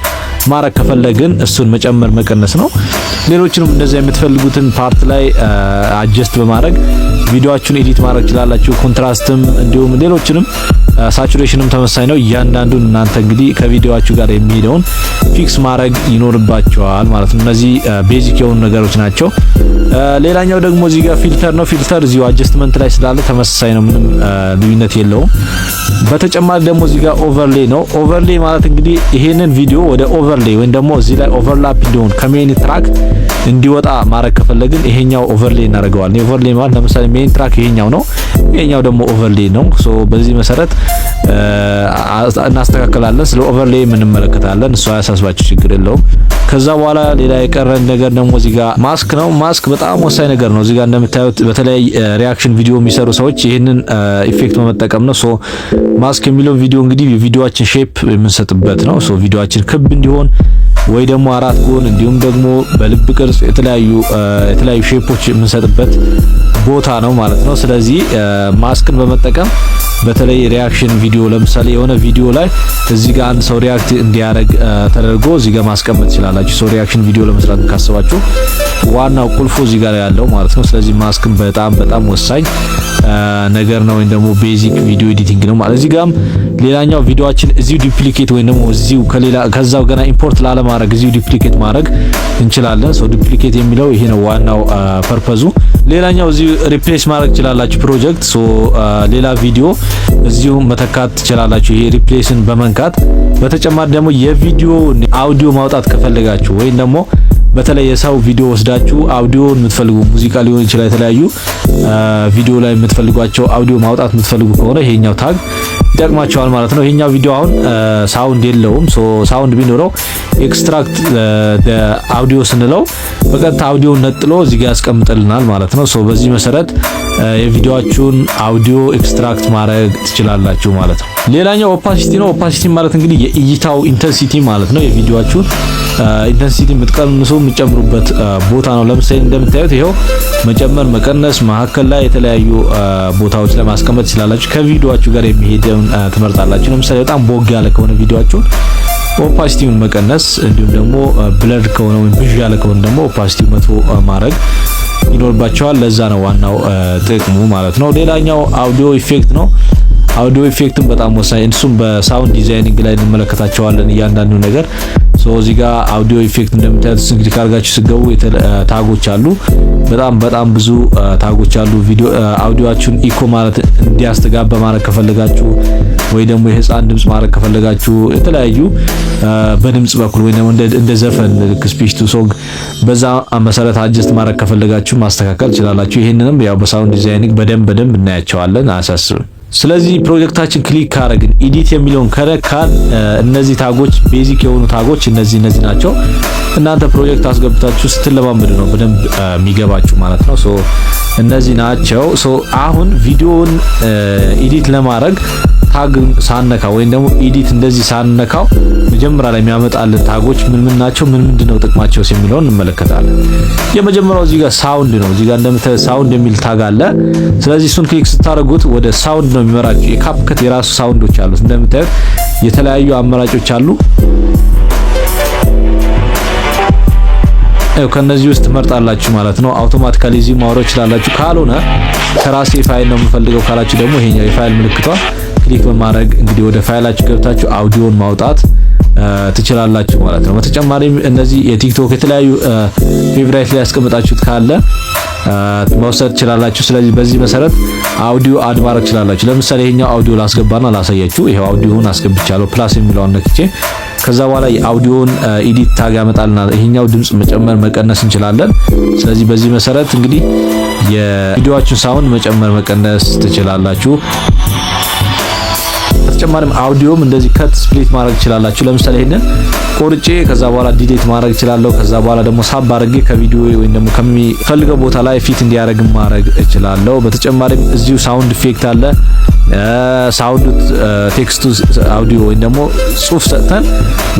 ማረግ ከፈለግን እሱን መጨመር መቀነስ ነው። ሌሎችንም እንደዛ የምትፈልጉትን ፓርት ላይ አጀስት በማድረግ ቪዲዮአችሁን ኤዲት ማድረግ ትችላላችሁ። ኮንትራስትም እንዲሁም ሌሎችንም ሳቹሬሽንም ተመሳሳይ ነው። እያንዳንዱን እናንተ እንግዲህ ከቪዲዮአችሁ ጋር የሚሄደውን ፊክስ ማድረግ ይኖርባቸዋል ማለት ነው። እነዚህ ቤዚክ የሆኑ ነገሮች ናቸው። ሌላኛው ደግሞ እዚህ ጋር ፊልተር ነው። ፊልተር እዚሁ አጀስትመንት ላይ ስላለ ተመሳሳይ ነው፣ ምንም ልዩነት የለውም። በተጨማሪ ደግሞ እዚህ ጋር ኦቨርሌይ ነው። ኦቨርሌይ ማለት እንግዲህ ይሄንን ቪዲዮ ወደ ኦቨርሌይ ወይም ደግሞ እዚህ ላይ ኦቨርላፕ እንዲሆን ከሜን ትራክ እንዲወጣ ማድረግ ከፈለግን ይሄኛው ኦቨርሌይ እናደርገዋለን። ኦቨርሌይ ማለት ለምሳሌ ሜን ትራክ ይሄኛው ነው፣ ይሄኛው ደግሞ ኦቨርሌይ ነው። ሶ በዚህ መሰረት እናስተካክላለን። ስለ ኦቨርሌይ እንመለከታለን። እሱ አያሳስባችሁ፣ ችግር የለውም። ከዛ በኋላ ሌላ የቀረን ነገር ደግሞ እዚህ ጋር ማስክ ነው። ማስክ በጣም ወሳኝ ነገር ነው። እዚህ ጋር እንደምታዩት በተለይ ሪአክሽን ቪዲዮ የሚሰሩ ሰዎች ይህንን ኢፌክት በመጠቀም ነው። ሶ ማስክ የሚለው ቪዲዮ እንግዲህ የቪዲዮአችን ሼፕ የምንሰጥበት ነው። ሶ ቪዲዮአችን ክብ እንዲሆን ወይ ደግሞ አራት ጎን እንዲሁም ደግሞ በልብ ቅርጽ የተለያዩ ሼፖች የምንሰጥበት ቦታ ነው ማለት ነው። ስለዚህ ማስክን በመጠቀም በተለይ ሪአክሽን ቪዲዮ ለምሳሌ የሆነ ቪዲዮ ላይ እዚህ ጋር አንድ ሰው ሪአክት እንዲያደርግ ተደርጎ እዚህ ጋር ማስቀመጥ ትችላላችሁ። ሶ ሪአክሽን ቪዲዮ ለመስራት ካሰባችሁ ዋናው ቁልፉ እዚህ ጋር ያለው ማለት ነው። ስለዚህ ማስክን በጣም ወሳኝ ነገር ነው፣ ወይም ደግሞ ቤዚክ ቪዲዮ ኤዲቲንግ ነው ማለት። እዚህ ጋርም ሌላኛው ቪዲዮአችን እዚሁ ዱፕሊኬት ወይም ደግሞ እዚሁ ከዛው ገና ኢምፖርት ላለማድረግ እዚሁ ዱፕሊኬት ማድረግ እንችላለን። ሶ ዱፕሊኬት የሚለው ይሄ ነው ዋናው ፐርፐዙ። ሌላኛው እዚሁ ሪፕሌስ ማድረግ ትችላላችሁ ፕሮጀክት። ሶ ሌላ ቪዲዮ እዚሁ መተካት ትችላላችሁ፣ ይሄ ሪፕሌስን በመንካት። በተጨማሪ ደግሞ የቪዲዮ አውዲዮ ማውጣት ከፈለጋችሁ ወይም ደግሞ በተለይ የሰው ቪዲዮ ወስዳችሁ አውዲዮን የምትፈልጉ ሙዚቃ ሊሆን ይችላል፣ የተለያዩ ቪዲዮ ላይ የምትፈልጓቸው አውዲዮ ማውጣት የምትፈልጉ ከሆነ ይሄኛው ታግ ይጠቅማቸዋል ማለት ነው። ይሄኛው ቪዲዮ አሁን ሳውንድ የለውም። ሶ ሳውንድ ቢኖረው ኤክስትራክት አውዲዮ ስንለው በቀጥታ አውዲዮን ነጥሎ እዚህ ጋር ያስቀምጥልናል ማለት ነው። ሶ በዚህ መሰረት የቪዲዮአችሁን አውዲዮ ኤክስትራክት ማድረግ ትችላላችሁ ማለት ነው። ሌላኛው ኦፓሲቲ ነው። ኦፓሲቲ ማለት እንግዲህ የእይታው ኢንተንሲቲ ማለት ነው። የቪዲዮአችሁን ኢንተንሲቲ የምትቀንሱ የምትጨምሩበት ቦታ ነው። ለምሳሌ እንደምታዩት ይሄው መጨመር መቀነስ፣ መሀከል ላይ የተለያዩ ቦታዎች ላይ ማስቀመጥ ትችላላችሁ። ከቪዲዮአችሁ ጋር የሚሄደውን ትመርጣላችሁ። ለምሳሌ በጣም ቦግ ያለ ከሆነ ቪዲዮአችሁን ኦፓሲቲውን መቀነስ፣ እንዲሁም ደግሞ ብለር ከሆነ ወይም ብዥ ያለ ከሆነ ደግሞ ኦፓሲቲው መጥፎ ማድረግ ይኖርባቸዋል። ለዛ ነው ዋናው ጥቅሙ ማለት ነው። ሌላኛው አውዲዮ ኢፌክት ነው። አውዲዮ ኢፌክትም በጣም ወሳኝ፣ እሱም በሳውንድ ዲዛይኒንግ ላይ እንመለከታቸዋለን እያንዳንዱ ነገር። ሶ እዚህ ጋር አውዲዮ ኢፌክት እንደምታዩት እንግዲህ ካርጋችሁ ስገቡ ታጎች አሉ። በጣም ብዙ ታጎች አሉ። ቪዲዮ አውዲዮአችሁን ኢኮ ማለት እንዲያስተጋባ ማድረግ ከፈለጋችሁ ወይ ደግሞ የህፃን ድምጽ ማድረግ ከፈለጋችሁ የተለያዩ በድምጽ በኩል ወይ ደግሞ እንደ ዘፈን ስፒች ቱ ሶንግ በዛ መሰረት አጀስት ማድረግ ከፈለጋችሁ ማስተካከል ትችላላችሁ። ይሄንንም ያው በሳውንድ ዲዛይኒንግ በደንብ እናያቸዋለን፣ አያሳስብም። ስለዚህ ፕሮጀክታችን ክሊክ ካረግን ኤዲት የሚለውን ከነካን እነዚህ ታጎች ቤዚክ የሆኑ ታጎች እነዚህ ናቸው። እናንተ ፕሮጀክት አስገብታችሁ ስትለማመዱ ነው በደንብ የሚገባችሁ ማለት ነው። ሶ እነዚህ ናቸው። ሶ አሁን ቪዲዮውን ኤዲት ለማድረግ ታግ ሳነካ ወይም ደግሞ ኤዲት እንደዚህ ሳነካው መጀመሪያ ላይ የሚያመጣልን ታጎች ምን ናቸው፣ ምንድነው ጥቅማቸው የሚለውን እንመለከታለን። የመጀመሪያው እዚህ ጋር ሳውንድ ነው። እዚህ ጋር እንደምታዩት ሳውንድ የሚል ታግ አለ። ስለዚህ እሱን ክሊክ ስታደርጉት ወደ ሳውንድ ነው የሚመራችሁ። የካፕከት የራሱ ሳውንዶች አሉት። እንደምታዩት የተለያዩ አማራጮች አሉ። ከነዚህ ውስጥ ትመርጣላችሁ ማለት ነው። አውቶማቲካሊ እዚህ ማውረድ ይችላልላችሁ። ካልሆነ ከራሴ ፋይል ነው የምፈልገው ካላችሁ ደግሞ ይሄኛው የፋይል ምልክቷ ክሊክ በማድረግ እንግዲህ ወደ ፋይላችሁ ገብታችሁ አውዲዮን ማውጣት ትችላላችሁ ማለት ነው። በተጨማሪም እነዚህ የቲክቶክ የተለያዩ ፌቨራይት ላይ ያስቀምጣችሁት ካለ መውሰድ ትችላላችሁ። ስለዚህ በዚህ መሰረት አውዲዮ አድ ማድረግ ትችላላችሁ። ለምሳሌ ይሄኛው አውዲዮ ላስገባና ላሳያችሁ። ይሄው አውዲዮን አስገብቻለሁ ፕላስ የሚለውን ነክቼ ከዛ በኋላ የአውዲዮን ኤዲት ታግ ያመጣልናል። ይሄኛው ድምጽ መጨመር መቀነስ እንችላለን። ስለዚህ በዚህ መሰረት እንግዲህ የቪዲዮአችሁን ሳውንድ መጨመር መቀነስ ትችላላችሁ። በተጨማሪም አውዲዮም እንደዚህ ከት ስፕሊት ማድረግ ትችላላችሁ። ለምሳሌ ይሄንን ቆርጬ ከዛ በኋላ ዲሌት ማድረግ እችላለሁ። ከዛ በኋላ ደግሞ ሳብ አድርጌ ከቪዲዮ ወይም ደግሞ ከሚፈልገው ቦታ ላይ ፊት እንዲያደርግ ማድረግ እችላለሁ። በተጨማሪም እዚሁ ሳውንድ ኢፌክት አለ። ሳውንድ ቴክስቱ አውዲዮ ወይም ደግሞ ጽሁፍ ሰጥተን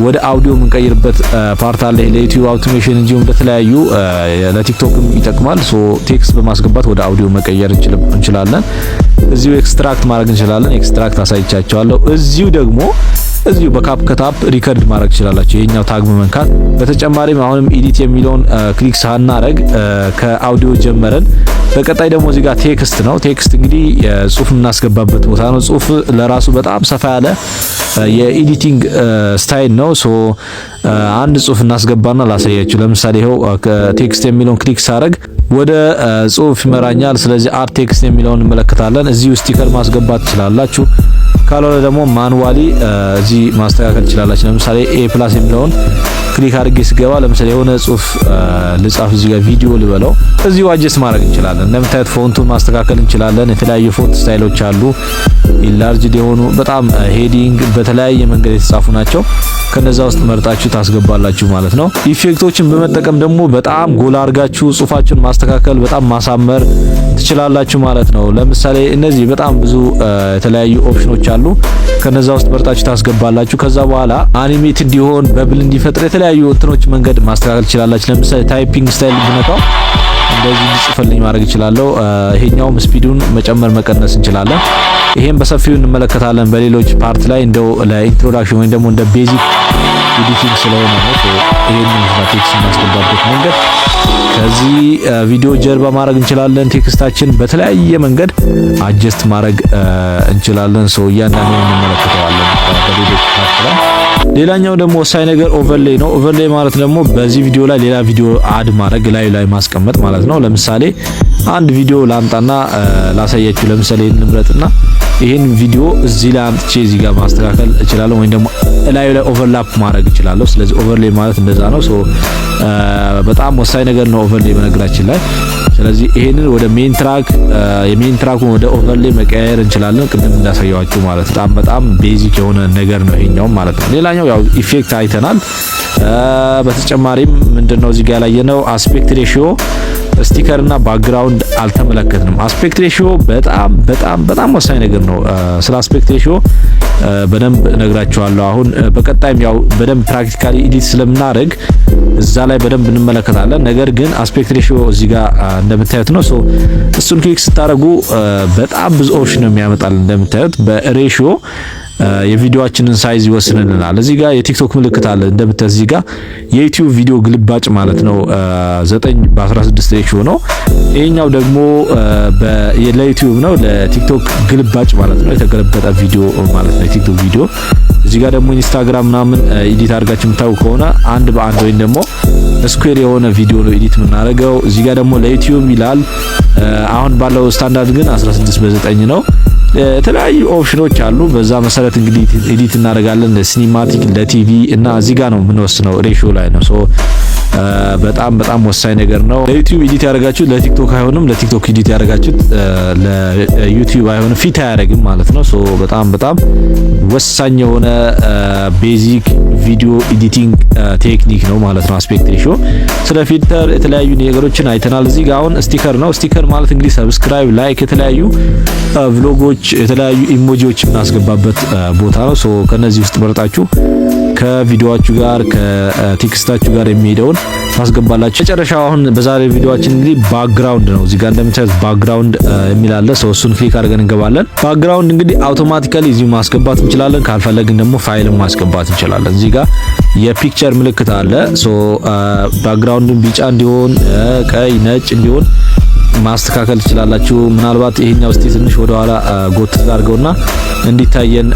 ወደ አውዲዮ የምንቀይርበት ፓርት አለ። ለዩቲዩብ አውቶሜሽን እንዲሁም ለተለያዩ ለቲክቶክም ይጠቅማል። ሶ ቴክስት በማስገባት ወደ አውዲዮ መቀየር እንችላለን። እዚሁ ኤክስትራክት ማድረግ እንችላለን። ኤክስትራክት አሳይቻቸዋለሁ። እዚሁ በካፕከት አፕ ሪከርድ ማድረግ ትችላላችሁ። ይሄኛው ታግ መንካት። በተጨማሪም አሁንም ኤዲት የሚለውን ክሊክ ሳናረግ ከአውዲዮ ጀመረን። በቀጣይ ደግሞ እዚህ ጋር ቴክስት ነው። ቴክስት እንግዲህ ጽሁፍ የምናስገባበት ቦታ ነው። ጽሁፍ ለራሱ በጣም ሰፋ ያለ የኤዲቲንግ ስታይል ነው። ሶ አንድ ጽሁፍ እናስገባና ላሳያችሁ። ለምሳሌ ይሄው ቴክስት የሚለውን ክሊክ ሳረግ ወደ ጽሁፍ ይመራኛል። ስለዚህ አድ ቴክስት የሚለውን እንመለከታለን። እዚሁ ስቲከር ማስገባት ትችላላችሁ። ካልሆነ ደግሞ ማኑዋሊ እዚህ ማስተካከል ትችላላችሁ። ለምሳሌ ኤ ፕላስ የሚለውን ክሊክ አድርጌ ስገባ ለምሳሌ የሆነ ጽሁፍ ልጻፍ፣ እዚህ ጋር ቪዲዮ ልበለው፣ እዚሁ አጀስት ማድረግ እንችላለን። እንደምታዩት ፎንቱን ማስተካከል እንችላለን። የተለያዩ ፎንት ስታይሎች አሉ። ኢንላርጅድ የሆኑ በጣም ሄዲንግ በተለያየ መንገድ የተጻፉ ናቸው። ከነዛ ውስጥ መርጣችሁ ታስገባላችሁ ማለት ነው። ኢፌክቶችን በመጠቀም ደግሞ በጣም ጎላ አድርጋችሁ ጽሁፋችሁን ማስተካከል በጣም ማሳመር ትችላላችሁ ማለት ነው። ለምሳሌ እነዚህ በጣም ብዙ የተለያዩ ኦፕሽኖች አሉ። ከነዛ ውስጥ መርጣችሁ ታስገባላችሁ። ከዛ በኋላ አኒሜት እንዲሆን በብል እንዲፈጥር የተለያዩ እንትኖች መንገድ ማስተካከል ትችላላችሁ። ለምሳሌ ታይፒንግ ስታይል ብነካው እንደዚህ እንዲጽፍልኝ ማድረግ እችላለሁ። ይሄኛውም ስፒዱን መጨመር መቀነስ እንችላለን። ይሄን በሰፊው እንመለከታለን በሌሎች ፓርት ላይ እንደው ለኢንትሮዳክሽን ወይም ደግሞ እንደ ቤዚክ ኤዲቲንግ ስለሆነ ነው። ይሄንን ቴክስት እናስገባበት መንገድ ከዚህ ቪዲዮ ጀርባ ማድረግ እንችላለን። ቴክስታችን በተለያየ መንገድ አጀስት ማድረግ እንችላለን። ሶ እያንዳንዱን እንመለከተዋለን በሌሎች ፓርት ላይ። ሌላኛው ደግሞ ወሳኝ ነገር ኦቨርሌይ ነው። ኦቨርሌይ ማለት ደግሞ በዚህ ቪዲዮ ላይ ሌላ ቪዲዮ አድ ማድረግ ላይ ማስቀመጥ ማለት ነው። ለምሳሌ አንድ ቪዲዮ ላምጣና ላሳያችሁ። ለምሳሌ እንምረጥና ይሄን ቪዲዮ እዚህ ላይ አምጥቼ እዚህ ጋር ማስተካከል እችላለሁ፣ ወይም ደግሞ ላይ ኦቨርላፕ ማድረግ እችላለሁ። ስለዚህ ኦቨርሌይ ማለት እንደዛ ነው። ሶ በጣም ወሳኝ ነገር ነው ኦቨርሌይ በነገራችን ላይ። ስለዚህ ይሄንን ወደ ሜን ትራክ የሜን ትራኩን ወደ ኦቨርሌይ መቀየር እንችላለን፣ ቅድም እንዳሳየዋችሁ ማለት በጣም ቤዚክ የሆነ ነገር ነው ይሄኛው ማለት ነው። ሌላኛው ያው ኢፌክት አይተናል። በተጨማሪም ምንድነው እዚህ ጋር ያለየነው አስፔክት ሬሺዮ፣ ስቲከር እና ባክግራውንድ አልተመለከትንም። አስፔክት ሬሺዮ በጣም ወሳኝ ነገር ነው። ስለ አስፔክት ሬሺዮ በደንብ ነግራችኋለሁ። አሁን በቀጣይም ያው በደንብ ፕራክቲካሊ ኤዲት ስለምናደርግ እዛ ላይ በደንብ እንመለከታለን። ነገር ግን አስፔክት ሬሺዮ እዚህ ጋር እንደምታዩት ነው። ሶ እሱን ክሊክ ስታደርጉ በጣም ብዙ ኦፕሽን ነው የሚያመጣልን። እንደምታዩት በሬሺዮ የቪዲዮአችንን ሳይዝ ይወስንልናል። እዚህ ጋር የቲክቶክ ምልክት አለ እንደምታዩት። እዚህ ጋር የዩቲዩብ ቪዲዮ ግልባጭ ማለት ነው 9:16 ሬሺዮ ነው። ይሄኛው ደግሞ ለዩቲዩብ ነው፣ ለቲክቶክ ግልባጭ ማለት ነው። የተገለበጠ ቪዲዮ ማለት ነው የቲክቶክ ቪዲዮ። እዚህ ጋር ደግሞ ኢንስታግራም ምናምን ኤዲት አድርጋችሁ የምታውቁ ከሆነ አንድ በአንድ ወይም ደግሞ ስኩዌር የሆነ ቪዲዮ ነው ኤዲት የምናደርገው። እዚህ ጋር ደግሞ ለዩቲዩብ ይላል። አሁን ባለው ስታንዳርድ ግን 16:9 ነው። የተለያዩ ኦፕሽኖች አሉ። በዛ መሰረት እንግዲህ ኤዲት እናደርጋለን። ለሲኒማቲክ፣ ለቲቪ እና እዚህ ጋር ነው የምንወስነው ሬሺዮ ላይ ነው። ሶ በጣም ወሳኝ ነገር ነው። ለዩቲዩብ ኤዲት ያደርጋችሁት ለቲክቶክ አይሆንም፣ ለቲክቶክ ኤዲት ያደርጋችሁት ለዩቲዩብ አይሆንም፣ ፊት አያደርግም ማለት ነው። ሶ በጣም ወሳኝ የሆነ ቤዚክ ቪዲዮ ኤዲቲንግ ቴክኒክ ነው ማለት ነው አስፔክት ሬሺዮ። ስለ ፊልተር የተለያዩ ነገሮችን አይተናል። እዚህ ጋር አሁን ስቲከር ነው። ስቲከር ማለት እንግዲህ ሰብስክራይብ፣ ላይክ፣ የተለያዩ ቭሎጎች፣ የተለያዩ ኢሞጂዎች የምናስገባበት ቦታ ነው። ሶ ከነዚህ ውስጥ መርጣችሁ ከቪዲዮአችሁ ጋር ከቴክስታችሁ ጋር የሚሄደውን ማስገባላችሁ። መጨረሻው አሁን በዛሬ ቪዲዮአችን እንግዲህ ባክግራውንድ ነው። እዚህ ጋር እንደምታዩት ባክግራውንድ የሚል አለ። ሶ እሱን ክሊክ አድርገን እንገባለን። ባክግራውንድ እንግዲህ አውቶማቲካሊ እዚህ ማስገባት እንችላለን። ካልፈለግን ደግሞ ፋይልን ማስገባት እንችላለን። እዚህ ጋር የፒክቸር ምልክት አለ። ሶ ባክግራውንዱን ቢጫ እንዲሆን፣ ቀይ፣ ነጭ እንዲሆን ማስተካከል ትችላላችሁ። ምናልባት ይሄኛው እስቲ ትንሽ ወደ ኋላ ጎትት አድርገውና እንዲታየን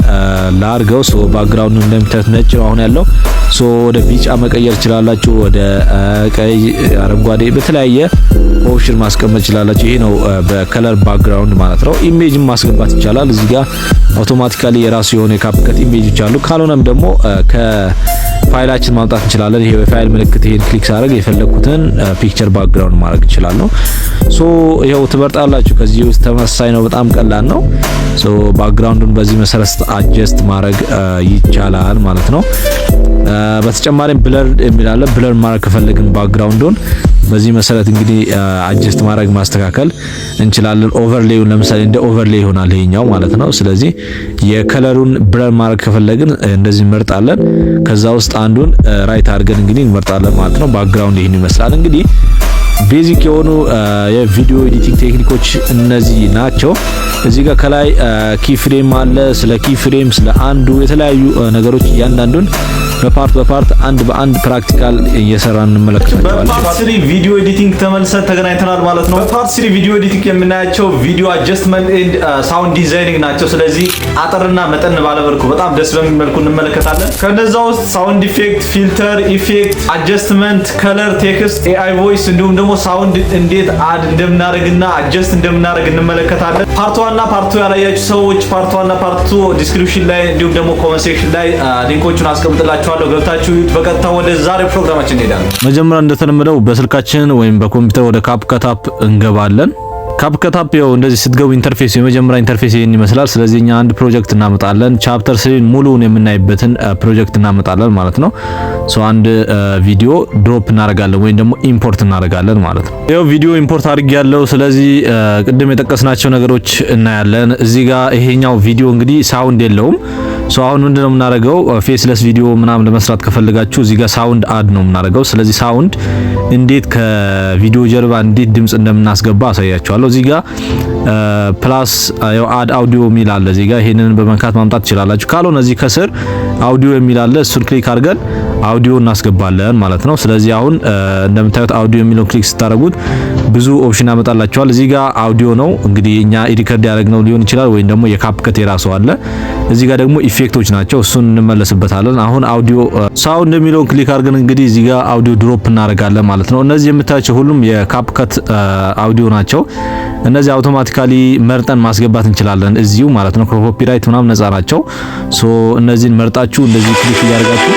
ላርገው። ሶ ባክግራውንዱ እንደምታዩት ነጭ ነው አሁን ያለው። ሶ ወደ ቢጫ መቀየር ትችላላችሁ፣ ወደ ቀይ፣ አረንጓዴ በተለያየ ኦፕሽን ማስቀመጥ ትችላላችሁ። ይሄ ነው በከለር ባክግራውንድ ማለት ነው። ኢሜጅን ማስገባት ይቻላል። እዚህ ጋር አውቶማቲካሊ የራሱ የሆነ የካፕከት ኢሜጆች አሉ። ካልሆነም ደግሞ ከፋይላችን ማምጣት እንችላለን። ይሄ የፋይል ምልክት ይሄን ክሊክ ሳደርግ የፈለኩትን ፒክቸር ባክግራውንድ ማድረግ እችላለሁ። ሶ ይሄው ትመርጣላችሁ። ከዚህ ውስጥ ተመሳሳይ ነው፣ በጣም ቀላል ነው። ሶ ባክግራውንዱን በዚህ መሰረት አጀስት ማድረግ ይቻላል ማለት ነው። በተጨማሪም ብለር የሚላለ ብለር ማድረግ ከፈለግን ባክግራውንዱን በዚህ መሰረት እንግዲህ አጀስት ማድረግ ማስተካከል እንችላለን። ኦቨርሌዩን ለምሳሌ እንደ ኦቨርሌይ ይሆናል ይሄኛው ማለት ነው። ስለዚህ የከለሩን ብለር ማድረግ ከፈለግን እንደዚህ እንመርጣለን። ከዛ ውስጥ አንዱን ራይት አድርገን እንግዲህ እንመርጣለን ማለት ነው። ባክግራውንድ ይሄን ይመስላል እንግዲህ ቤዚክ የሆኑ የቪዲዮ ኤዲቲንግ ቴክኒኮች እነዚህ ናቸው። እዚህ ጋር ከላይ ኪ ፍሬም አለ። ስለ ኪ ፍሬም ስለ አንዱ የተለያዩ ነገሮች እያንዳንዱን በፓርት አንድ በአንድ ፕራክቲካል እየሰራን እንመለከታቸዋለን። በፓርት 3 ቪዲዮ ኤዲቲንግ ተመልሰን ተገናኝተናል ማለት ነው። በፓርት 3 ቪዲዮ ኤዲቲንግ የምናያቸው ቪዲዮ አጀስትመንት ኤንድ ሳውንድ ዲዛይኒንግ ናቸው። ስለዚህ አጠርና መጠን ባለበልኩ በጣም ደስ በሚል መልኩ እንመለከታለን። ከነዛ ውስጥ ሳውንድ ኢፌክት፣ ፊልተር ኢፌክት፣ አጀስትመንት፣ ከለር፣ ቴክስት፣ ኤአይ ቮይስ እንዲሁም ደግሞ ሳውንድ እንዴት አድ እንደምናደርግና አጀስት እንደምናደርግ እንመለከታለን። ፓርት 1 እና ፓርት 2 ያላያችሁ ሰዎች ፓርት 1 እና ፓርት 2 ዲስክሪፕሽን ላይ እንዲሁም ደግሞ ኮሜንት ሴክሽን ላይ ሊንኮቹን አስቀምጥላችኋለሁ። ገብታችሁ በቀጥታ ወደ ዛሬ ፕሮግራማችን እንሄዳለን። መጀመሪያ እንደተለመደው በስልካችን ወይም በኮምፒውተር ወደ ካፕከት አፕ እንገባለን። ካፕከት አፕ ያው እንደዚህ ስትገቡ ኢንተርፌስ የመጀመሪያ ኢንተርፌስ ይሄን ይመስላል። ስለዚህ እኛ አንድ ፕሮጀክት እናመጣለን። ቻፕተር 3 ሙሉውን የምናይበትን ፕሮጀክት እናመጣለን ማለት ነው። ሶ አንድ ቪዲዮ ድሮፕ እናደርጋለን ወይም ደግሞ ኢምፖርት እናደርጋለን ማለት ነው። ያው ቪዲዮ ኢምፖርት አድርጌያለሁ። ስለዚህ ቅድም የጠቀስናቸው ነገሮች እናያለን። እዚህ ጋር ይሄኛው ቪዲዮ እንግዲህ ሳውንድ የለውም። ሶ አሁን ምንድነው የምናደርገው? ፌስለስ ቪዲዮ ምናምን ለመስራት ከፈለጋችሁ እዚህ ጋር ሳውንድ አድ ነው የምናደርገው። ስለዚህ ሳውንድ እንዴት ከቪዲዮ ጀርባ እንዴት ድምጽ እንደምናስገባ አሳያችኋለሁ። እዚህ ጋር ፕላስ ያው አድ አውዲዮ የሚል አለ። እዚህ ጋር ይሄንን በመንካት ማምጣት ትችላላችሁ። ካልሆነ እዚህ ከስር አውዲዮ የሚል አለ። እሱን ክሊክ አድርገን አውዲዮ እናስገባለን ማለት ነው። ስለዚህ አሁን እንደምታዩት አውዲዮ የሚለው ክሊክ ስታደርጉት ብዙ ኦፕሽን ያመጣላችኋል። እዚህ ጋር አውዲዮ ነው እንግዲህ እኛ ሪከርድ ያደረግነው ሊሆን ይችላል ወይም ደግሞ የካፕከት የራሱ አለ። እዚህ ጋር ደግሞ ኢፌክቶች ናቸው። እሱን እንመለስበታለን። አሁን አውዲዮ ሳውንድ የሚለውን ክሊክ አድርገን እንግዲህ እዚህ ጋር አውዲዮ ድሮፕ እናደርጋለን ማለት ነው። እነዚህ የምታዩቸው ሁሉም የካፕከት አውዲዮ ናቸው። እነዚህ አውቶማቲካሊ መርጠን ማስገባት እንችላለን እዚሁ ማለት ነው። ከኮፒራይት ምናምን ነፃ ናቸው። ሶ እነዚህን መርጣችሁ እንደዚህ ክሊክ እያደረጋችሁ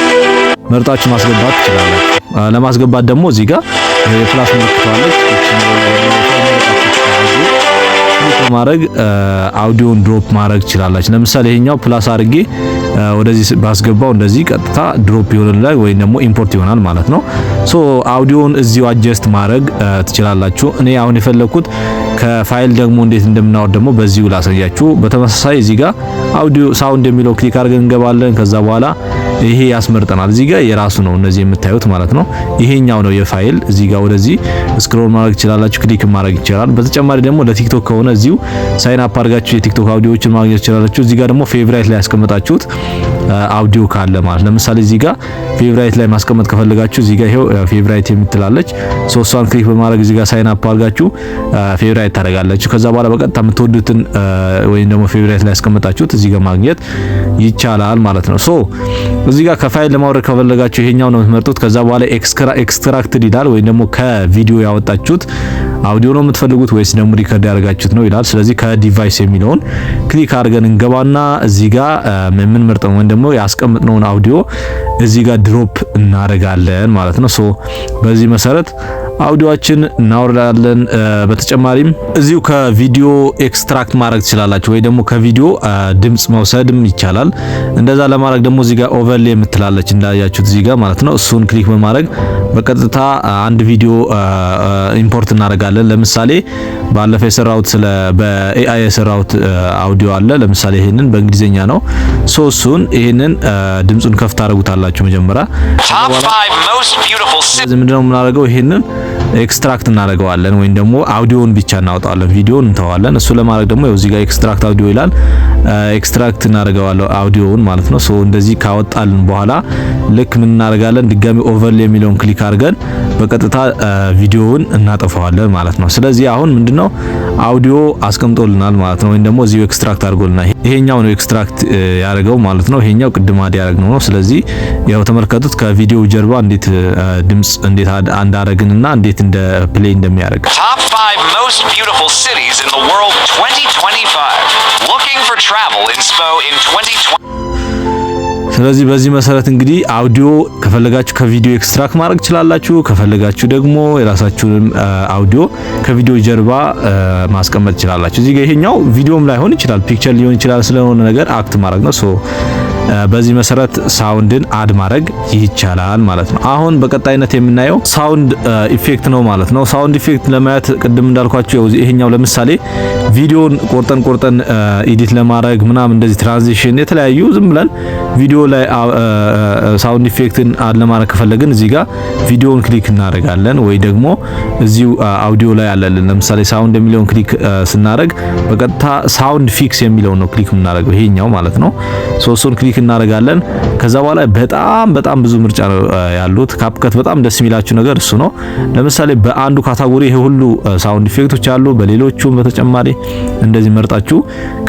መርጣችሁ ማስገባት ትችላላችሁ። ለማስገባት ደግሞ እዚህ ጋር የፕላስ ምልክት አለች። ማድረግ አውዲዮን ድሮፕ ማድረግ ትችላላችሁ። ለምሳሌ ይሄኛው ፕላስ አድርጌ ወደዚህ ባስገባው እንደዚህ ቀጥታ ድሮፕ ይሆናል ወይም ደግሞ ኢምፖርት ይሆናል ማለት ነው። ሶ አውዲዮን እዚሁ አጀስት ማድረግ ትችላላችሁ። እኔ አሁን የፈለኩት ከፋይል ደግሞ እንዴት እንደምናወርድ ደግሞ በዚሁ ላሳያችሁ። በተመሳሳይ እዚህ ጋር አውዲዮ ሳውንድ የሚለው ክሊክ አድርገን እንገባለን። ከዛ በኋላ ይሄ ያስመርጠናል። እዚህ ጋር የራሱ ነው እነዚህ የምታዩት ማለት ነው። ይሄኛው ነው የፋይል። እዚህ ጋር ወደዚህ ስክሮል ማድረግ ትችላላችሁ፣ ክሊክ ማድረግ ይችላል። በተጨማሪ ደግሞ ለቲክቶክ ከሆነ እዚሁ ሳይን አፕ አድርጋችሁ የቲክቶክ አውዲዮዎችን ማግኘት ትችላላችሁ። እዚህ ጋር ደግሞ ፌቨራይት ላይ ያስቀመጣችሁት አውዲዮ ካለ ማለት ለምሳሌ እዚህ ጋር ፌቨራይት ላይ ማስቀመጥ ከፈለጋችሁ እዚህ ጋር ይሄው ፌቨራይት የምትላለች ሶስቷን ክሊክ በማድረግ እዚህ ጋር ሳይን አፕ አድርጋችሁ ፌቨራይት ታደርጋላችሁ። ከዛ በኋላ በቀጥታ የምትወዱትን ወይም ደግሞ ፌቨራይት ላይ ያስቀመጣችሁት እዚህ ጋር ማግኘት ይቻላል ማለት ነው። ሶ እዚህ ጋር ከፋይል ለማውረድ ከፈለጋችሁ ይሄኛው ነው የምትመርጡት። ከዛ በኋላ ኤክስትራክትድ ይላል ወይም ደግሞ ከቪዲዮ ያወጣችሁት አውዲዮ ነው የምትፈልጉት ወይስ ደግሞ ሪከርድ ያደርጋችሁት ነው ይላል። ስለዚህ ከዲቫይስ የሚለውን ክሊክ አድርገን እንገባና እዚህ ጋር ምን መርጠን ወይም ደግሞ ያስቀምጥነውን አውዲዮ እዚህ ጋር ድሮፕ እናደርጋለን ማለት ነው። ሶ በዚህ መሰረት አውዲዮአችን እናወርዳለን። በተጨማሪም እዚሁ ከቪዲዮ ኤክስትራክት ማድረግ ትችላላችሁ ወይ ደግሞ ከቪዲዮ ድምጽ መውሰድም ይቻላል። እንደዛ ለማድረግ ደግሞ እዚህ ጋር ኦቨርሌይ የምትላለች እንዳያችሁት እዚህ ጋር ማለት ነው። እሱን ክሊክ በማድረግ በቀጥታ አንድ ቪዲዮ ኢምፖርት እናደርጋለን። ለምሳሌ ባለፈ የሰራሁት በኤአይ የሰራሁት አውዲዮ አለ። ለምሳሌ ይሄንን በእንግሊዘኛ ነው። ሶ እሱን ይሄንን ድምጹን ከፍታ አድርጉታላችሁ መጀመሪያ። ስለዚህ ምንድነው የምናደርገው? ይሄንን ኤክስትራክት እናደርገዋለን ወይም ደግሞ አውዲዮን ብቻ እናወጣዋለን፣ ቪዲዮን እንተዋለን። እሱ ለማድረግ ደግሞ እዚህ ጋር ኤክስትራክት አውዲዮ ይላል። ኤክስትራክት እናደርገዋለን አውዲዮውን ማለት ነው። ሶ እንደዚህ ካወጣልን በኋላ ልክ ምን እናደርጋለን? ድጋሚ ኦቨርሌይ የሚለውን ክሊክ አድርገን በቀጥታ ቪዲዮውን እናጠፋዋለን ማለት ነው። ስለዚህ አሁን ምንድነው አውዲዮ አስቀምጦልናል ማለት ነው፣ ወይም ደግሞ እዚሁ ኤክስትራክት አድርጎልናል። ይሄኛው ነው ኤክስትራክት ያደርገው ማለት ነው። ይሄኛው ቅድም አድ ያደረግነው ነው። ስለዚህ ያው ተመልከቱት ከቪዲዮ ጀርባ እንዴት ድምጽ እንዴት አንዳረግንና እንዴት እንደ ፕሌይ እንደሚያደርግ። Top 5 most beautiful cities in the world 2025. Looking for travel inspo in 2020. ስለዚህ በዚህ መሰረት እንግዲህ አውዲዮ ከፈለጋችሁ ከቪዲዮ ኤክስትራክት ማድረግ ትችላላችሁ። ከፈለጋችሁ ደግሞ የራሳችሁን አውዲዮ ከቪዲዮ ጀርባ ማስቀመጥ ትችላላችሁ። እዚህ ጋር ይሄኛው ቪዲዮም ላይሆን ይችላል፣ ፒክቸር ሊሆን ይችላል። ስለሆነ ነገር አክት ማድረግ ነው። በዚህ መሰረት ሳውንድን አድ ማድረግ ይቻላል ማለት ነው። አሁን በቀጣይነት የምናየው ሳውንድ ኢፌክት ነው ማለት ነው። ሳውንድ ኢፌክት ለማየት ቅድም እንዳልኳችሁ ይሄኛው ለምሳሌ ቪዲዮን ቆርጠን ኤዲት ለማድረግ ምናምን እንደዚህ ትራንዚሽን የተለያዩ ዝም ብለን ቪዲዮ ላይ ሳውንድ ኢፌክትን አድ ለማድረግ ከፈለግን እዚህ ጋር ቪዲዮን ክሊክ እናደርጋለን፣ ወይ ደግሞ እዚሁ አውዲዮ ላይ አለልን። ለምሳሌ ሳውንድ የሚለውን ክሊክ ስናደርግ በቀጥታ ሳውንድ ፊክስ የሚለውን ነው ክሊክ የምናደርገው ይሄኛው ማለት ነው። እሱን ክሊክ እናደርጋለን። ከዛ በኋላ በጣም ብዙ ምርጫ ነው ያሉት። ካፕከት በጣም ደስ የሚላችሁ ነገር እሱ ነው። ለምሳሌ በአንዱ ካታጎሪ ይሄ ሁሉ ሳውንድ ኢፌክቶች አሉ። በሌሎቹም በተጨማሪ እንደዚህ መርጣችሁ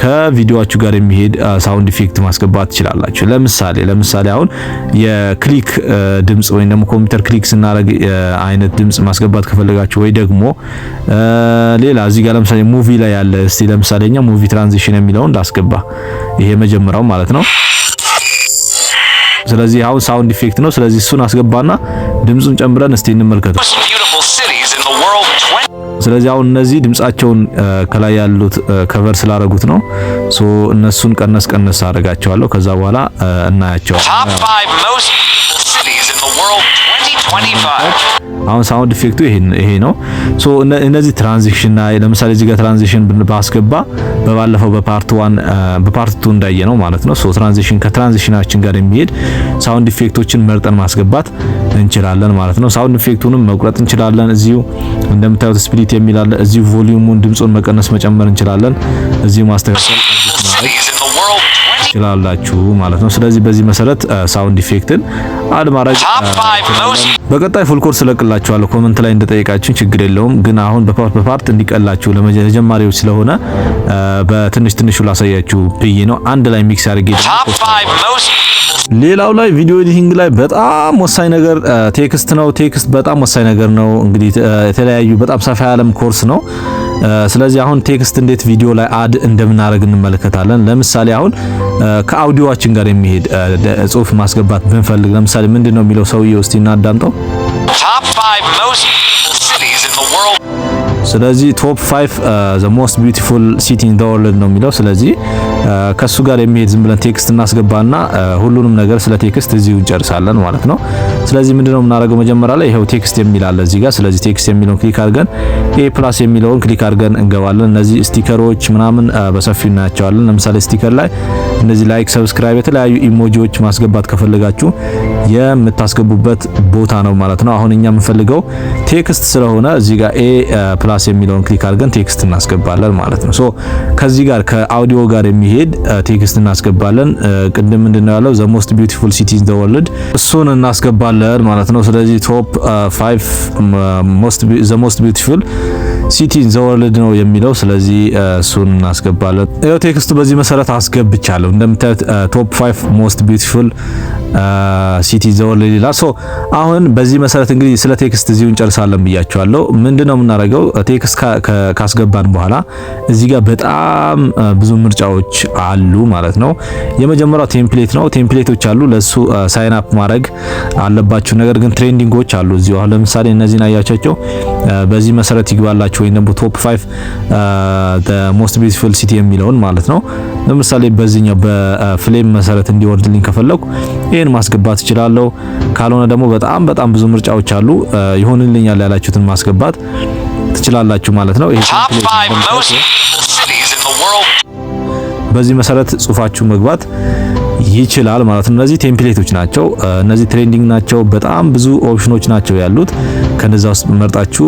ከቪዲዮአችሁ ጋር የሚሄድ ሳውንድ ኢፌክት ማስገባት ትችላላችሁ። ለምሳሌ አሁን የክሊክ ድምጽ ወይ ደግሞ ኮምፒውተር ክሊክ ስናደርግ አይነት ድምጽ ማስገባት ከፈለጋችሁ ወይ ደግሞ ሌላ እዚህ ጋር ለምሳሌ ሙቪ ላይ ያለ እስቲ ለምሳሌኛ ሙቪ ትራንዚሽን የሚለውን ላስገባ። ይሄ መጀመሪያው ማለት ነው። ስለዚህ አሁን ሳውንድ ኢፌክት ነው። ስለዚህ እሱን አስገባና ድምጹን ጨምረን እስቲ እንመልከተው። ስለዚህ አሁን እነዚህ ድምጻቸውን ከላይ ያሉት ከቨር ስላደረጉት ነው። እነሱን ቀነስ አደርጋቸዋለሁ። ከዛ በኋላ እናያቸዋለን። አሁን ሳውንድ ኢፌክቱ ይሄ ነው። እነዚህ ትራንዚሽን ለምሳሌ እዚህ ጋር ትራንዚሽን ባስገባ በባለፈው በፓርት 2 እንዳየ ነው ማለት ነው። ትራንዚሽን ከትራንዚሽናችን ጋር የሚሄድ ሳውንድ ኢፌክቶችን መርጠን ማስገባት እንችላለን ማለት ነው። ሳውንድ ኢፌክቱንም መቁረጥ እንችላለን። እዚሁ እንደምታዩት ስፕሊት የሚል አለ። እዚሁ ቮሊዩሙን ድምጹን መቀነስ መጨመር እንችላለን። እዚሁ ማስተካከል ትችላላችሁ ማለት ነው። ስለዚህ በዚህ መሰረት ሳውንድ ኢፌክትን አድ ማድረግ በቀጣይ ፉል ኮርስ ለቅላችኋለሁ። ኮሜንት ላይ እንደጠየቃችሁ ችግር የለውም፣ ግን አሁን በፓርት እንዲቀላችሁ ለጀማሪዎች ስለሆነ በትንሹ ላሳያችሁ ብዬ ነው። አንድ ላይ ሚክስ አድርጌ ሌላው ላይ ቪዲዮ ኤዲቲንግ ላይ በጣም ወሳኝ ነገር ቴክስት ነው። ቴክስት በጣም ወሳኝ ነገር ነው። እንግዲህ የተለያዩ በጣም ሰፋ ያለም ኮርስ ነው። ስለዚህ አሁን ቴክስት እንዴት ቪዲዮ ላይ አድ እንደምናደርግ እንመለከታለን። ለምሳሌ አሁን ከአውዲዮአችን ጋር የሚሄድ ጽሁፍ ማስገባት ብንፈልግ ለምሳሌ ምንድነው የሚለው ሰውዬው እስቲ እናዳምጠው። ስለዚህ ቶፕ 5 the most beautiful city in the world ነው የሚለው። ስለዚህ ከሱ ጋር የሚሄድ ዝም ብለን ቴክስት እናስገባና ሁሉንም ነገር ስለ ቴክስት እዚሁ እንጨርሳለን ማለት ነው። ስለዚህ ምንድነው የምናደርገው መጀመሪያ ላይ ይሄው ቴክስት የሚል አለ እዚህ ጋር። ስለዚህ ቴክስት የሚለውን ክሊክ አድርገን A+ የሚለውን ክሊክ አድርገን እንገባለን። እነዚህ ስቲከሮች ምናምን በሰፊው እናያቸዋለን። ለምሳሌ ስቲከር ላይ እነዚህ ላይክ፣ ሰብስክራይብ የተለያዩ ኢሞጂዎች ማስገባት ከፈለጋችሁ የምታስገቡበት ቦታ ነው ማለት ነው። አሁን እኛ የምንፈልገው ቴክስት ስለሆነ እዚህ ጋር A+ የሚለውን ክሊክ አድርገን ቴክስት እናስገባለን ማለት ነው። ከዚህ ጋር ከአውዲዮ ጋር የሚሄድ ቴክስት እናስገባለን። ቅድም ምንድነው ያለው the most beautiful city in the world እሱን እናስገባለን ማለት ነው። ስለዚህ ቶፕ 5 the most beautiful city in the world ነው የሚለው። ስለዚህ እሱን እናስገባለን። ይሄው ቴክስቱ በዚህ መሰረት አስገብቻለሁ። እንደምታዩት ቶፕ 5 most beautiful city in the world ይላል። አሁን በዚህ መሰረት እንግዲህ ስለ ቴክስት እዚሁ እንጨርሳለን ብያችኋለሁ። ምንድነው የምናደርገው ቴክስት ካስገባን በኋላ እዚህ ጋር በጣም ብዙ ምርጫዎች አሉ ማለት ነው። የመጀመሪያው ቴምፕሌት ነው። ቴምፕሌቶች አሉ፣ ለሱ ሳይን አፕ ማድረግ አለባችሁ። ነገር ግን ትሬንዲንጎች አሉ እዚሁ። አሁን ለምሳሌ እነዚህን አያቻቸው በዚህ መሰረት ይግባላችሁ ወይ ደግሞ ቶፕ 5 the most beautiful city የሚለውን ማለት ነው። ለምሳሌ በዚህኛው በፍሌም መሰረት እንዲወርድልኝ ከፈለኩ ይሄን ማስገባት እችላለሁ። ካልሆነ ደግሞ በጣም ብዙ ምርጫዎች አሉ። ይሆንልኛል ያላችሁትን ማስገባት ትችላላችሁ ማለት ነው። ይሄ በዚህ መሰረት ጽሁፋችሁ መግባት ይችላል ማለት ነው። እነዚህ ቴምፕሌቶች ናቸው። እነዚህ ትሬንዲንግ ናቸው። በጣም ብዙ ኦፕሽኖች ናቸው ያሉት። ከነዛ ውስጥ መርጣችሁ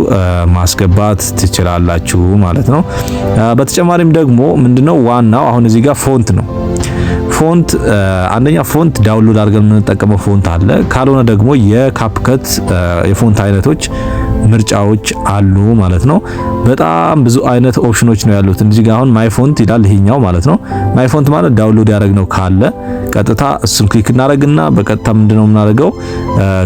ማስገባት ትችላላችሁ ማለት ነው። በተጨማሪም ደግሞ ምንድነው ዋናው አሁን እዚህ ጋር ፎንት ነው። ፎንት አንደኛ ፎንት ዳውንሎድ አድርገን የምንጠቀመው ፎንት አለ። ካልሆነ ደግሞ የካፕከት የፎንት አይነቶች ምርጫዎች አሉ ማለት ነው። በጣም ብዙ አይነት ኦፕሽኖች ነው ያሉት። እዚህ ጋር አሁን ማይ ፎንት ይላል ይሄኛው ማለት ነው። ማይ ፎንት ማለት ዳውንሎድ ያደረግነው ካለ ቀጥታ እሱን ክሊክ እናደርግና በቀጥታ ምንድነው የምናደርገው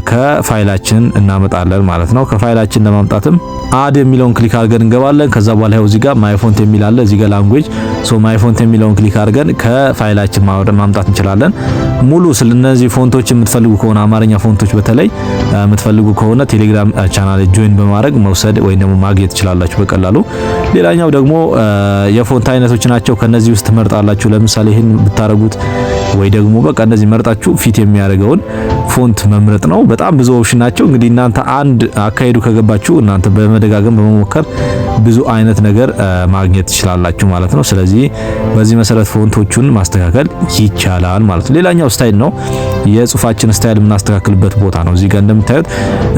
ከፋይላችን እናመጣለን ማለት ነው። ከፋይላችን ለማምጣትም አድ የሚለውን ክሊክ አድርገን እንገባለን። ከዛ በኋላ ይኸው እዚህ ጋር ማይ ፎንት የሚል አለ። እዚህ ጋር ላንጉዌጅ ማይ ፎንት የሚለውን ክሊክ አድርገን ከፋይላችን ማምጣት እንችላለን። ሙሉ ስለነዚህ ፎንቶች የምትፈልጉ ከሆነ አማርኛ ፎንቶች በተለይ የምትፈልጉ ከሆነ ቴሌግራም ቻናል ጆይን በማድረግ መውሰድ ወይ ደግሞ ማግኘት ትችላላችሁ በቀላሉ። ሌላኛው ደግሞ የፎንት አይነቶች ናቸው። ከነዚህ ውስጥ ትመርጣላችሁ። ለምሳሌ ይሄን ብታረጉት ወይ ደግሞ በቃ እንደዚህ መርጣችሁ ፊት የሚያደርገውን ፎንት መምረጥ ነው። በጣም ብዙ ኦፕሽን ናቸው። እንግዲህ እናንተ አንድ አካሄዱ ከገባችሁ እናንተ በመደጋገም በመሞከር ብዙ አይነት ነገር ማግኘት ትችላላችሁ ማለት ነው። ስለዚህ በዚህ መሰረት ፎንቶቹን ማስተካከል ይቻላል ማለት ነው። ሌላኛው ስታይል ነው። የጽሁፋችን ስታይል የምናስተካክልበት ቦታ ነው። እዚህ ጋር እንደምታዩት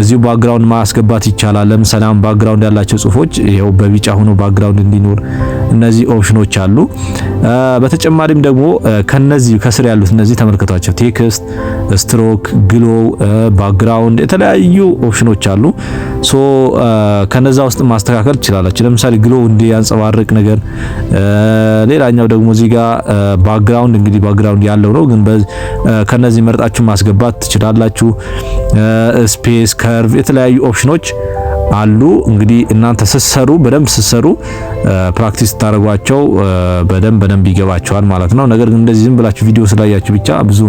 እዚሁ ባክግራውንድ ማስገባት ይቻላል። ለምሳሌ አሁን ባክግራውንድ ያላቸው ጽሁፎች ይሄው በቢጫ ሆኖ ባክግራውንድ እንዲኖር እነዚህ ኦፕሽኖች አሉ። በተጨማሪም ደግሞ ከነዚህ ከስር ያሉት እነዚህ ተመልከቷቸው። ቴክስት፣ ስትሮክ፣ ግሎ፣ ባክግራውንድ የተለያዩ ኦፕሽኖች አሉ። ከነዛ ውስጥ ማስተካከል ትችላላችሁ። ለምሳሌ ግሎ እንዲያንጸባርቅ ነገር። ሌላኛው ደግሞ እዚህ ጋር ባክግራውንድ እንግዲህ ባክግራውንድ ያለው ነው፣ ግን ከነዚህ መርጣችሁ ማስገባት ትችላላችሁ። ስፔስ፣ ከርቭ የተለያዩ ኦፕሽኖች አሉ። እንግዲህ እናንተ ስትሰሩ በደንብ ስትሰሩ ፕራክቲስ ታደርጓቸው በደንብ ይገባቸዋል ማለት ነው። ነገር ግን እንደዚህ ዝም ብላችሁ ቪዲዮ ስላያችሁ ብቻ ብዙ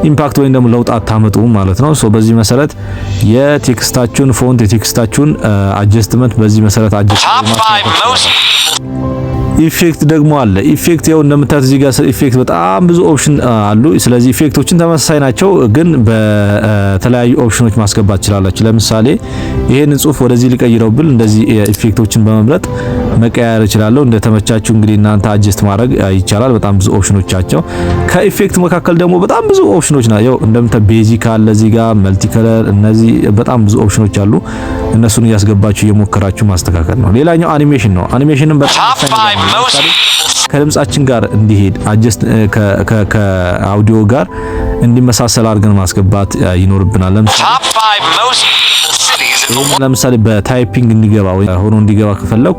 ኢምፓክት ወይም ደግሞ ለውጥ አታመጡ ማለት ነው። በዚህ መሰረት የቴክስታችሁን ፎንት የቴክስታችሁን አጀስትመንት በዚህ መሰረት አጀስት ኢፌክት ደግሞ አለ። ኢፌክት ያው እንደምታዩት እዚህ ጋር ኢፌክት በጣም ብዙ ኦፕሽን አሉ። ስለዚህ ኢፌክቶችን ተመሳሳይ ናቸው፣ ግን በተለያዩ ኦፕሽኖች ማስገባት ትችላላችሁ። ለምሳሌ ይሄንን ጽሁፍ ወደዚህ ሊቀይረው ብል እንደዚህ ኢፌክቶችን በመምረጥ መቀያየር እችላለሁ። እንደተመቻችሁ እንግዲህ እናንተ አጀስት ማድረግ ይቻላል። በጣም ብዙ ኦፕሽኖቻቸው። ከኢፌክት መካከል ደግሞ በጣም ብዙ ኦፕሽኖች ናቸው። እንደምታዩት ቤዚክ አለ እዚህ ጋር መልቲ ከለር፣ እነዚህ በጣም ብዙ ኦፕሽኖች አሉ። እነሱን እያስገባችሁ እየሞከራችሁ ማስተካከል ነው። ሌላኛው አኒሜሽን ነው። አኒሜሽንን በጣም ከድምጻችን ጋር እንዲሄድ አጀስት ከአውዲዮ ጋር እንዲመሳሰል አድርገን ማስገባት ይኖርብናል። ለምሳሌ በታይፒንግ እንዲገባ ወይ ሆኖ እንዲገባ ከፈለኩ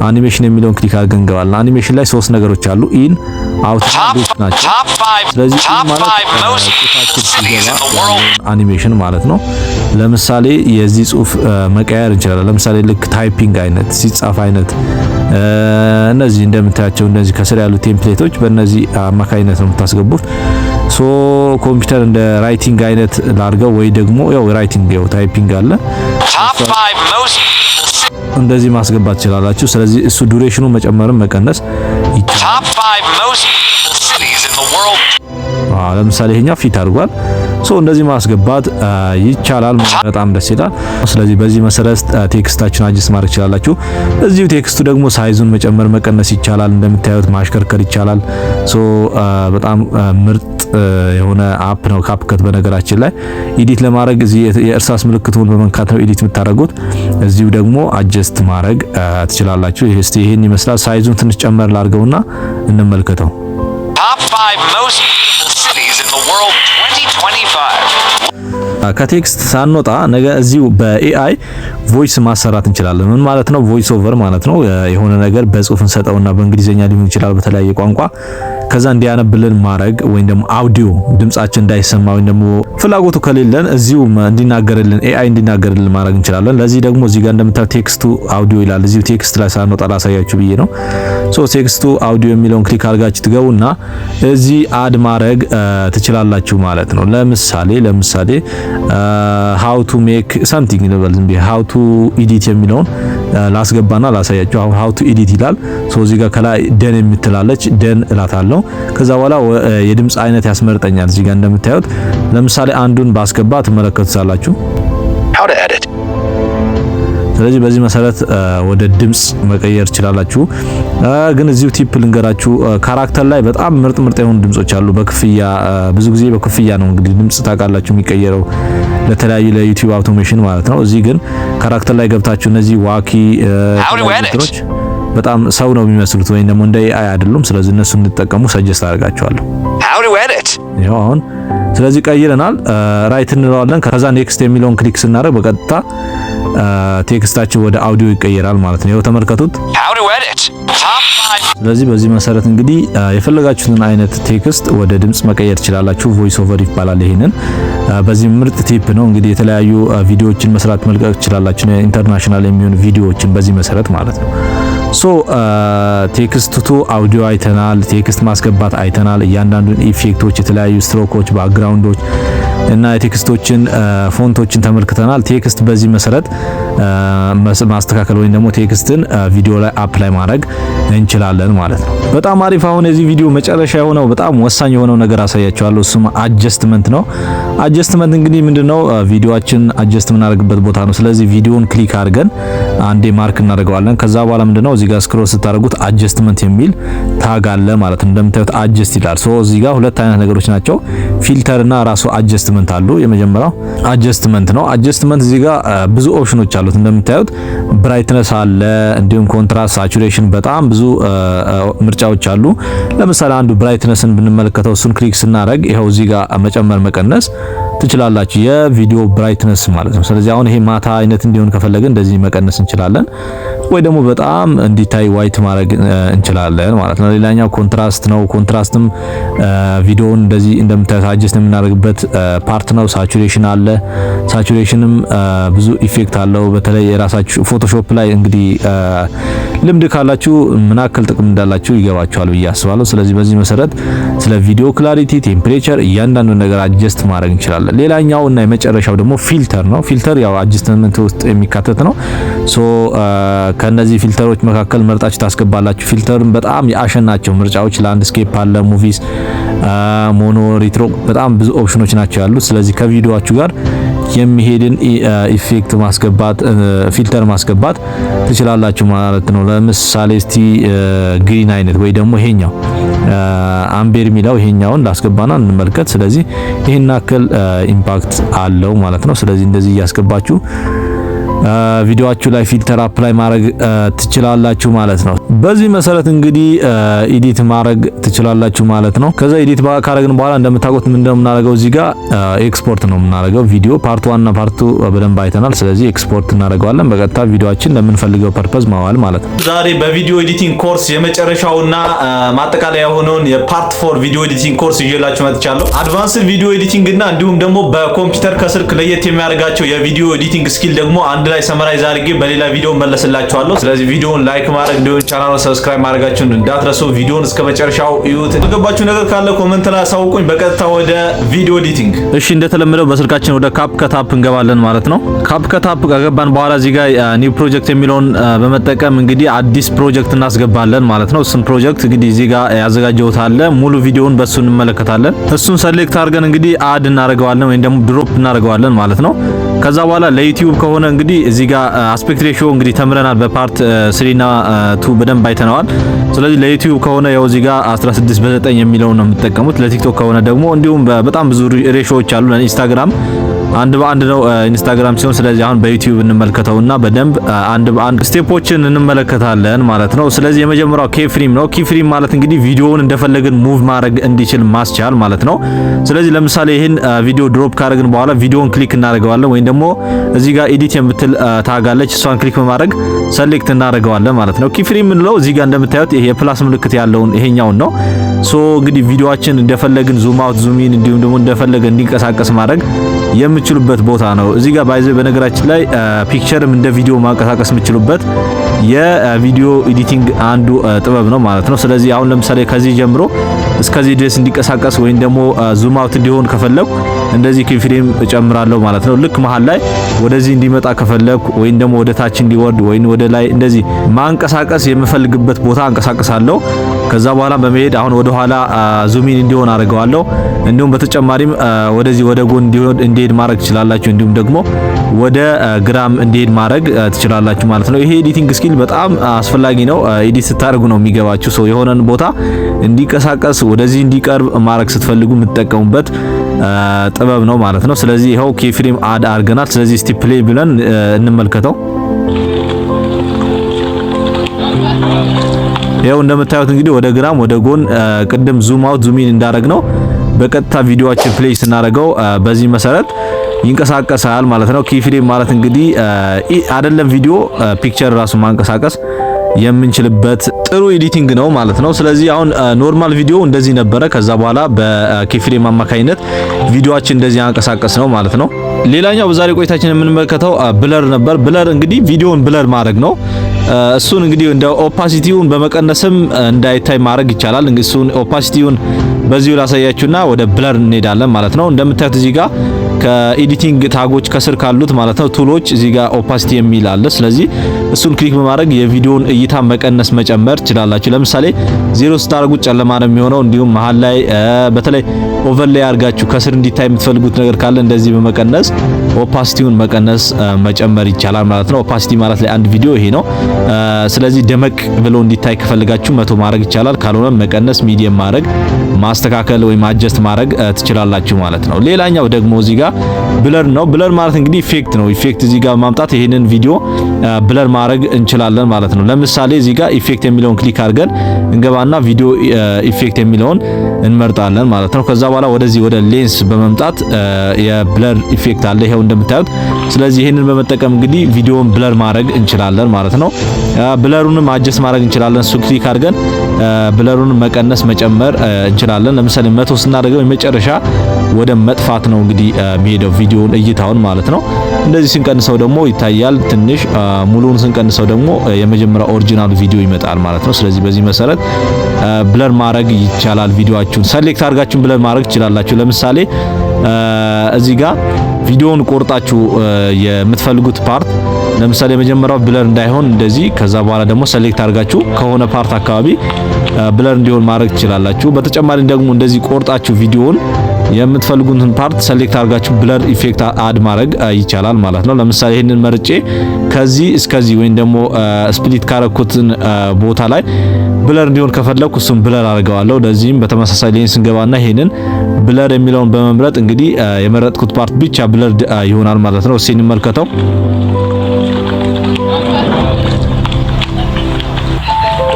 አኒሜሽን የሚለውን ክሊክ አድርገን እንገባለን። አኒሜሽን ላይ 3 ነገሮች አሉ፣ ኢን፣ አውት እና ሉፕ ናቸው። ስለዚህ ማለት አኒሜሽን ማለት ነው። ለምሳሌ የዚህ ጽሁፍ መቀየር እንችላለን። ለምሳሌ ልክ ታይፒንግ አይነት ሲጻፍ አይነት እነዚህ እንደምታያቸው እነዚህ ከስር ያሉ ቴምፕሌቶች በእነዚህ አማካይነት ነው የምታስገቡት። ኮምፒውተር እንደ ራይቲንግ አይነት ላድርገው ወይ ደግሞ ያው ራይቲንግ ያው ታይፒንግ አለ እንደዚህ ማስገባት ትችላላችሁ። ስለዚህ እሱ ዱሬሽኑ መጨመርም መቀነስ ይቻላል። ለምሳሌ ይሄኛው ፊት አድርጓል። እንደዚህ ማስገባት ይቻላል። በጣም ደስ ይላል። ስለዚህ በዚህ መሰረት ቴክስታችሁን አጀስት ማድረግ ትችላላችሁ። እዚሁ ቴክስቱ ደግሞ ሳይዙን መጨመር መቀነስ ይቻላል። እንደምታዩት ማሽከርከር ይቻላል። በጣም ምርጥ የሆነ አፕ ነው ካፕከት። በነገራችን ላይ ኤዲት ለማድረግ እዚህ የእርሳስ ምልክቱን በመንካት ነው ኤዲት የምታደርጉት። እዚሁ ደግሞ አጀስት ማድረግ ትችላላችሁ። ይሄን ይመስላል። ሳይዙን ትንሽ ጨመር ላድርገውና እንመልከተው። ከቴክስት ሳንወጣ ነገ እዚሁ በኤአይ ቮይስ ማሰራት እንችላለን። ምን ማለት ነው? ቮይስ ኦቨር ማለት ነው። የሆነ ነገር በጽሁፍ እንሰጠውና በእንግሊዘኛ ሊሆን ይችላል በተለያየ ቋንቋ ከዛ እንዲያነብልን ማድረግ ወይም ደግሞ አውዲዮ ድምጻችን እንዳይሰማ ወይም ደግሞ ፍላጎቱ ከሌለን እዚሁ እንዲናገርልን ኤአይ እንዲናገርልን ማድረግ እንችላለን። ለዚህ ደግሞ እዚህ ጋር እንደምታዩት ቴክስቱ አውዲዮ ይላል። እዚሁ ቴክስት ላይ ሳንወጣ ላሳያችሁ ብዬ ነው። ቴክስቱ አውዲዮ የሚለውን ክሊክ አድርጋችሁ ትገቡና እዚህ አድ ማድረግ ትችላላችሁ ማለት ነው። ለምሳሌ how to make something እንበል ዝም ብዬ how to edit የሚለውን ላስገባና ላሳያችሁ። አሁን how to edit ይላል። እዚህ ጋር ከላይ ደን የምትላለች ደን እላታለሁ። ከዛ በኋላ የድምጽ አይነት ያስመርጠኛል። እዚህ ጋር እንደምታዩት ለምሳሌ አንዱን ባስገባ ትመለከቱታላችሁ። ስለዚህ በዚህ መሰረት ወደ ድምጽ መቀየር ትችላላችሁ። ግን እዚሁ ቲፕ ልንገራችሁ፣ ካራክተር ላይ በጣም ምርጥ የሆኑ ድምጾች አሉ። በክፍያ ብዙ ጊዜ በክፍያ ነው እንግዲህ ድምጽ ታውቃላችሁ የሚቀየረው ለተለያዩ ለዩቲዩብ አውቶሜሽን ማለት ነው። እዚህ ግን ካራክተር ላይ ገብታችሁ እነዚህ ዋኪ ድምጾች በጣም ሰው ነው የሚመስሉት ወይም ደግሞ እንደ ኤአይ አይደሉም። ስለዚህ እነሱ እንድትጠቀሙ ሰጀስት አደርጋችኋለሁ። ይሄው አሁን ስለዚህ ቀይረናል። ራይት እንለዋለን። ከዛ ኔክስት የሚለውን ክሊክ ስናደርግ በቀጥታ ቴክስታችን ወደ አውዲዮ ይቀየራል ማለት ነው። ይኸው ተመልከቱት። ስለዚህ በዚህ መሰረት እንግዲህ የፈለጋችሁትን አይነት ቴክስት ወደ ድምጽ መቀየር ትችላላችሁ። ቮይስ ኦቨር ይባላል። ይሄንን በዚህ ምርጥ ቲፕ ነው እንግዲህ የተለያዩ ቪዲዮዎችን መስራት መልቀቅ ትችላላችሁ። ኢንተርናሽናል የሚሆኑ ቪዲዮዎችን በዚህ መሰረት ማለት ነው። ቴክስት ቱ አውዲዮ አይተናል። ቴክስት ማስገባት አይተናል። እያንዳንዱን ኢፌክቶች፣ የተለያዩ ስትሮኮች፣ ባክግራውንዶች እና የቴክስቶችን ፎንቶችን ተመልክተናል። ቴክስት በዚህ መሰረት ማስተካከል ወይም ደግሞ ቴክስትን ቪዲዮ ላይ አፕላይ ማድረግ እንችላለን ማለት ነው። በጣም አሪፍ። አሁን የዚህ ቪዲዮ መጨረሻ የሆነው በጣም ወሳኝ የሆነው ነገር አሳያችኋለሁ። እሱም አጀስትመንት ነው። አጀስትመንት እንግዲህ ምንድነው? ቪዲዮአችን አጀስት የምናደርግበት ቦታ ነው። ስለዚህ ቪዲዮን ክሊክ አድርገን አንዴ ማርክ እናደርገዋለን። ከዛ በኋላ ምንድነው እዚህ ጋር ስክሮል ስታደርጉት አጀስትመንት የሚል ታግ አለ ማለት ነው። እንደምታዩት አጀስት ይላል። እዚህ ጋር ሁለት አይነት ነገሮች ናቸው። ፊልተር እና ራሱ አጀስትመንት አሉ። የመጀመሪያው አጀስትመንት ነው። አጀስትመንት እዚህ ጋር ብዙ ኦፕሽኖች አሉት። እንደምታዩት ብራይትነስ አለ፣ እንዲሁም ኮንትራስት፣ ሳቹሬሽን፣ በጣም ብዙ ምርጫዎች አሉ። ለምሳሌ አንዱ ብራይትነስን ብንመለከተው እሱን ክሊክ ስናደርግ ይኸው እዚህ ጋር መጨመር መቀነስ ትችላላችሁ። የቪዲዮ ብራይትነስ ማለት ነው። ስለዚህ አሁን ይሄ ማታ አይነት እንዲሆን ከፈለግን እንደዚህ መቀነስ እንችላለን፣ ወይ ደግሞ በጣም እንዲታይ ዋይት ማድረግ እንችላለን ማለት ነው። ሌላኛው ኮንትራስት ነው። ኮንትራስትም ቪዲዮውን እንደዚህ እንደምታዩት አጀስት የምናደርግበት ፓርት ነው። ሳቹሬሽን አለ። ሳቹሬሽንም ብዙ ኢፌክት አለው። በተለይ የራሳችሁ ፎቶሾፕ ላይ እንግዲህ ልምድ ካላችሁ ምን ያክል ጥቅም እንዳላችሁ ይገባችኋል ብዬ አስባለሁ። ስለዚህ በዚህ መሰረት ስለ ቪዲዮ ክላሪቲ፣ ቴምፕሬቸር እያንዳንዱ ነገር አጀስት ማድረግ እንችላለን። ሌላኛው እና የመጨረሻው ደግሞ ፊልተር ነው። ፊልተር ያው አጀስትመንት ውስጥ የሚካተት ነው። ከነዚህ ፊልተሮች መካከል መርጣችሁ ታስገባላችሁ። ፊልተርን በጣም ያሸናቸው ምርጫዎች ላንድስኬፕ አለ፣ ሙቪስ፣ ሞኖ፣ ሪትሮ በጣም ብዙ ኦፕሽኖች ናቸው ያሉት። ስለዚህ ከቪዲዮአችሁ ጋር የሚሄድን ኢፌክት ማስገባት ፊልተር ማስገባት ትችላላችሁ ማለት ነው። ለምሳሌ እስቲ ግሪን አይነት ወይ ደግሞ ይሄኛው አምቤር ሚላው ይሄኛውን ላስገባና እንመልከት። ስለዚህ ይሄን አክል ኢምፓክት አለው ማለት ነው። ስለዚህ እንደዚህ እያስገባችሁ ቪዲዮአችሁ ላይ ፊልተር አፕላይ ማድረግ ትችላላችሁ ማለት ነው። በዚህ መሰረት እንግዲህ ኤዲት ማድረግ ትችላላችሁ ማለት ነው። ከዛ ኤዲት ካረግን በኋላ እንደምታውቁት ምንድነው የምናደርገው? እዚህ ጋር ኤክስፖርት ነው የምናደርገው። ቪዲዮ ፓርት 1 እና ፓርት 2 በደንብ አይተናል። ስለዚህ ኤክስፖርት እናደርገዋለን። በቀጥታ ቪዲዮአችን ለምንፈልገው ፐርፐዝ ማዋል ማለት ነው። ዛሬ በቪዲዮ ኤዲቲንግ ኮርስ የመጨረሻውና ማጠቃለያ የሆነውን የፓርት 4 ቪዲዮ ኤዲቲንግ ኮርስ ይዤላችሁ መጥቻለሁ። አድቫንስድ ቪዲዮ ኤዲቲንግ እና እንዲሁም ደግሞ በኮምፒውተር ከስልክ ለየት የሚያደርጋቸው የቪዲዮ ኤዲቲንግ ስኪል ደግሞ አንድ ላይ ሰመራይዝ አድርጌ በሌላ ቪዲዮ መለስላችኋለሁ። ስለዚህ ቪዲዮውን ላይክ ማድረግ እንዲሁም ቻናሉን ሰብስክራይብ ማድረጋችሁን እንዳትረሱ። ቪዲዮውን እስከ መጨረሻው እዩት። የገባችሁ ነገር ካለ ኮሜንት ላይ አሳውቁኝ። በቀጥታ ወደ ቪዲዮ ኤዲቲንግ። እሺ፣ እንደተለመደው በስልካችን ወደ ካፕከት አፕ እንገባለን ማለት ነው። ካፕከት አፕ ከገባን በኋላ እዚህ ጋር ኒው ፕሮጀክት የሚለውን በመጠቀም እንግዲህ አዲስ ፕሮጀክት እናስገባለን ማለት ነው። እሱን ፕሮጀክት እንግዲህ እዚህ ጋር ያዘጋጀሁት አለ። ሙሉ ቪዲዮውን በሱ እንመለከታለን። እሱን ሰሌክት አድርገን እንግዲህ አድ እናደርገዋለን ወይም ደግሞ ድሮፕ እናደርገዋለን ማለት ነው። ከዛ በኋላ ለዩቲዩብ ከሆነ እንግዲህ እዚህ ጋር አስፔክት ሬሽዮ እንግዲህ ተምረናል። በፓርት 3 እና 2 በደንብ አይተናል። ስለዚህ ለዩቲዩብ ከሆነ ያው እዚህ ጋር 16 በ9 የሚለው ነው የምትጠቀሙት። ለቲክቶክ ከሆነ ደግሞ እንዲሁም በጣም ብዙ ሬሽዮዎች አሉ። ለኢንስታግራም አንድ በአንድ ነው ኢንስታግራም ሲሆን፣ ስለዚህ አሁን በዩቲዩብ እንመልከተውና በደንብ አንድ በአንድ ስቴፖችን እንመለከታለን ማለት ነው። ስለዚህ የመጀመሪያው ኬፍሬም ነው። ኬፍሬም ማለት እንግዲህ ቪዲዮውን እንደፈለግን ሙቭ ማድረግ እንዲችል ማስቻል ማለት ነው። ስለዚህ ለምሳሌ ይሄን ቪዲዮ ድሮፕ ካደረግን በኋላ ቪዲዮውን ክሊክ እናደርገዋለን ወይም ደግሞ እዚህ ጋር ኤዲት የምትል ታጋለች፣ እሷን ክሊክ በማድረግ ሰሌክት እናደርገዋለን ማለት ነው። ኬፍሬም ምንለው እዚህ ጋር እንደምታዩት ይሄ የፕላስ ምልክት ያለውን ይሄኛውን ነው። እንግዲህ ቪዲዮአችን እንደፈለግን ዙም አውት ዙም ኢን እንዲሁም ደግሞ እንደፈለግን እንዲንቀሳቀስ ማድረግ የምትችሉበት ቦታ ነው። እዚህ ጋር ባይዘ በነገራችን ላይ ፒክቸርም እንደ ቪዲዮ ማንቀሳቀስ የምትችሉበት የቪዲዮ ኤዲቲንግ አንዱ ጥበብ ነው ማለት ነው። ስለዚህ አሁን ለምሳሌ ከዚህ ጀምሮ እስከዚህ ድረስ እንዲንቀሳቀስ ወይም ደግሞ ዙም አውት እንዲሆን ከፈለኩ እንደዚህ ኪፍሬም እጨምራለሁ ማለት ነው። ልክ መሃል ላይ ወደዚህ እንዲመጣ ከፈለኩ ወይም ደግሞ ወደ ታች እንዲወርድ ወይም ወደ ላይ እንደዚህ ማንቀሳቀስ የምፈልግበት ቦታ አንቀሳቀሳለሁ። ከዛ በኋላ በመሄድ አሁን ወደ ኋላ ዙም ኢን እንዲሆን አድርገዋለሁ። እንዲሁም በተጨማሪም ወደዚህ ወደ ጎን እንዲሄድ ማድረግ ትችላላችሁ። እንዲሁም ደግሞ ወደ ግራም እንዲሄድ ማድረግ ትችላላችሁ ማለት ነው። ይሄ ኤዲቲንግ ስኪል በጣም አስፈላጊ ነው። ኤዲት ስታደርጉ ነው የሚገባችሁ። ሰው የሆነን ቦታ እንዲቀሳቀስ ወደዚህ እንዲቀርብ ማድረግ ስትፈልጉ የምትጠቀሙበት ጥበብ ነው ማለት ነው። ስለዚህ ይሄው ኬፍሬም አድ አድርገናል። ስለዚህ እስቲ ፕሌይ ብለን እንመልከተው። ይሄው እንደምታዩት እንግዲህ ወደ ግራም ወደ ጎን ቅድም ዙም አውት ዙም ኢን እንዳደረግ ነው በቀጥታ ቪዲዮአችን ፕሌይ ስናደርገው በዚህ መሰረት ይንቀሳቀሳል ማለት ነው። ኪፍሬም ማለት እንግዲህ አይደለም ቪዲዮ ፒክቸር ራሱ ማንቀሳቀስ የምንችልበት ጥሩ ኤዲቲንግ ነው ማለት ነው። ስለዚህ አሁን ኖርማል ቪዲዮ እንደዚህ ነበረ። ከዛ በኋላ በኪፍሬም አማካኝነት ቪዲዮአችን እንደዚህ አንቀሳቀስ ነው ማለት ነው። ሌላኛው በዛሬ ቆይታችን የምንመለከተው ብለር ነበር። ብለር እንግዲህ ቪዲዮን ብለር ማድረግ ነው። እሱን እንግዲህ እንደ ኦፓሲቲውን በመቀነስም እንዳይታይ ማድረግ ይቻላል። እንግዲህ እሱን ኦፓሲቲውን በዚሁ ላሳያችሁና ወደ ብለር እንሄዳለን ማለት ነው። እንደምታዩት እዚህ ጋር ከኤዲቲንግ ታጎች ከስር ካሉት ማለት ነው ቱሎች እዚህ ጋር ኦፓሲቲ የሚል አለ። ስለዚህ እሱን ክሊክ በማድረግ የቪዲዮውን እይታ መቀነስ መጨመር ትችላላችሁ። ለምሳሌ 0 ስታደርጉት ጨለማ ነው የሚሆነው። እንዲሁም መሃል ላይ በተለይ ኦቨርሌይ አድርጋችሁ ከስር እንዲታይ የምትፈልጉት ነገር ካለ እንደዚህ በመቀነስ ኦፓሲቲውን መቀነስ መጨመር ይቻላል ማለት ነው። ኦፓሲቲ ማለት ላይ አንድ ቪዲዮ ይሄ ነው። ስለዚህ ደመቅ ብሎ እንዲታይ ከፈልጋችሁ 100 ማድረግ ይቻላል። ካልሆነ መቀነስ፣ ሚዲየም ማድረግ፣ ማስተካከል ወይም አጀስት ማድረግ ትችላላችሁ ማለት ነው። ሌላኛው ደግሞ እዚህ ጋር ብለር ነው። ብለር ማለት እንግዲህ ኢፌክት ነው። ኢፌክት እዚህ ጋር ማምጣት ይሄንን ቪዲዮ ብለር ማድረግ እንችላለን ማለት ነው። ለምሳሌ እዚህ ጋር ኢፌክት የሚለውን ክሊክ አድርገን እንገባና ቪዲዮ ኢፌክት የሚለውን እንመርጣለን ማለት ነው። ከዛ በኋላ ወደዚህ ወደ ሌንስ በመምጣት የብለር ኢፌክት አለ ይሄው እንደምታዩት። ስለዚህ ይሄንን በመጠቀም እንግዲህ ቪዲዮን ብለር ማድረግ እንችላለን ማለት ነው። ብለሩንም አጀስት ማድረግ እንችላለን። እሱ ክሊክ አድርገን ብለሩን መቀነስ መጨመር እንችላለን። ለምሳሌ 100 ስናደርገው የመጨረሻ ወደ መጥፋት ነው እንግዲህ የሚሄደው ቪዲዮውን እይታውን ማለት ነው። እንደዚህ ስንቀንሰው ደግሞ ይታያል ትንሽ፣ ሙሉውን ስንቀንሰው ደግሞ የመጀመሪያው ኦሪጂናል ቪዲዮ ይመጣል ማለት ነው። ስለዚህ በዚህ መሰረት ብለር ማድረግ ይቻላል። ቪዲዮአችሁን ሰሌክት አድርጋችሁ ብለር ማድረግ ትችላላችሁ። ለምሳሌ እዚህ ጋር ቪዲዮውን ቆርጣችሁ የምትፈልጉት ፓርት ለምሳሌ የመጀመሪያው ብለር እንዳይሆን እንደዚህ፣ ከዛ በኋላ ደግሞ ሰሌክት አድርጋችሁ ከሆነ ፓርት አካባቢ ብለር እንዲሆን ማድረግ ትችላላችሁ። በተጨማሪ ደግሞ እንደዚህ ቆርጣችሁ ቪዲዮውን የምትፈልጉትን ፓርት ሰሌክት አድርጋችሁ ብለር ኢፌክት አድ ማድረግ ይቻላል ማለት ነው። ለምሳሌ ይሄንን መርጬ ከዚህ እስከዚህ ወይም ደግሞ ስፕሊት ካረኩትን ቦታ ላይ ብለር እንዲሆን ከፈለኩ እሱን ብለር አድርገዋለሁ። ለዚህም በተመሳሳይ ሌንስ እንገባና ይሄንን ብለር የሚለውን በመምረጥ እንግዲህ የመረጥኩት ፓርት ብቻ ብለር ይሆናል ማለት ነው። እሺ እንመልከተው።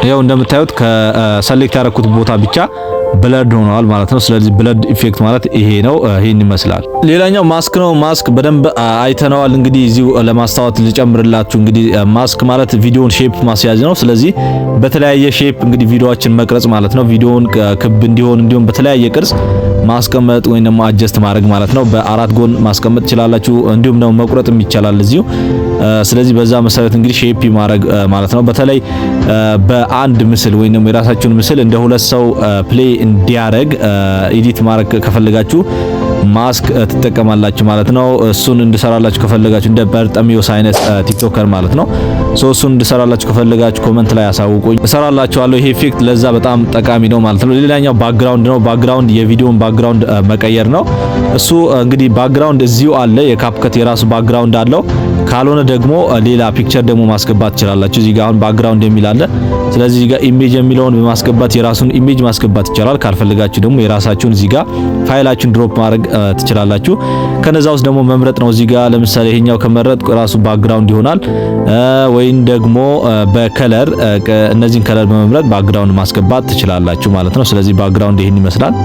ያው እንደምታዩት ከሰሌክት ያደረኩት ቦታ ብቻ ብለርድ ሆኗል ማለት ነው። ስለዚህ ብለርድ ኢፌክት ማለት ይሄ ነው። ይሄን ይመስላል። ሌላኛው ማስክ ነው። ማስክ በደንብ አይተነዋል። እንግዲህ እዚሁ ለማስታወት ልጨምርላችሁ። እንግዲህ ማስክ ማለት ቪዲዮን ሼፕ ማስያዝ ነው። ስለዚህ በተለያየ ሼፕ እንግዲህ ቪዲዮአችን መቅረጽ ማለት ነው። ቪዲዮን ክብ እንዲሆን እንዲሁም በተለያየ ቅርጽ ማስቀመጥ ወይም ደግሞ አጀስት ማድረግ ማለት ነው። በአራት ጎን ማስቀመጥ ትችላላችሁ። እንዲሁም ደግሞ መቁረጥም ይቻላል እዚሁ። ስለዚህ በዛ መሰረት እንግዲህ ሼፕ ማድረግ ማለት ነው። በተለይ በአንድ ምስል ወይም ደግሞ የራሳችሁን ምስል እንደ ሁለት ሰው ፕሌይ እንዲያደርግ ኤዲት ማድረግ ከፈለጋችሁ ማስክ ትጠቀማላችሁ ማለት ነው። እሱን እንድሰራላችሁ ከፈለጋችሁ እንደ በርጠሚዮስ አይነት ቲክቶከር ማለት ነው። እሱን እንድሰራላችሁ ከፈለጋችሁ ኮሜንት ላይ አሳውቁኝ፣ እሰራላችኋለሁ። ይሄ ኢፌክት ለዛ በጣም ጠቃሚ ነው ማለት ነው። ሌላኛው ባክግራውንድ ነው። ባክግራውንድ የቪዲዮን ባክግራውንድ መቀየር ነው። እሱ እንግዲህ ባክግራውንድ እዚሁ አለ። የካፕከት የራሱ ባክግራውንድ አለው። ካልሆነ ደግሞ ሌላ ፒክቸር ደግሞ ማስገባት ትችላላችሁ። እዚህ ጋር አሁን ባክግራውንድ የሚል አለ። ስለዚህ እዚህ ጋር ኢሜጅ የሚለውን በማስገባት የራሱን ኢሜጅ ማስገባት ይቻላል። ካልፈልጋችሁ ደግሞ የራሳችሁን እዚህ ጋር ፋይላችሁን ድሮፕ ማድረግ ትችላላችሁ። ከነዛ ውስጥ ደግሞ መምረጥ ነው። እዚህ ጋር ለምሳሌ ይሄኛው ከመረጥ ራሱ ባክግራውንድ ይሆናል። ወይም ደግሞ በከለር እነዚህን ከለር በመምረጥ ባክግራውንድ ማስገባት ትችላላችሁ ማለት ነው። ስለዚህ ባክግራውንድ ይሄን ይመስላል።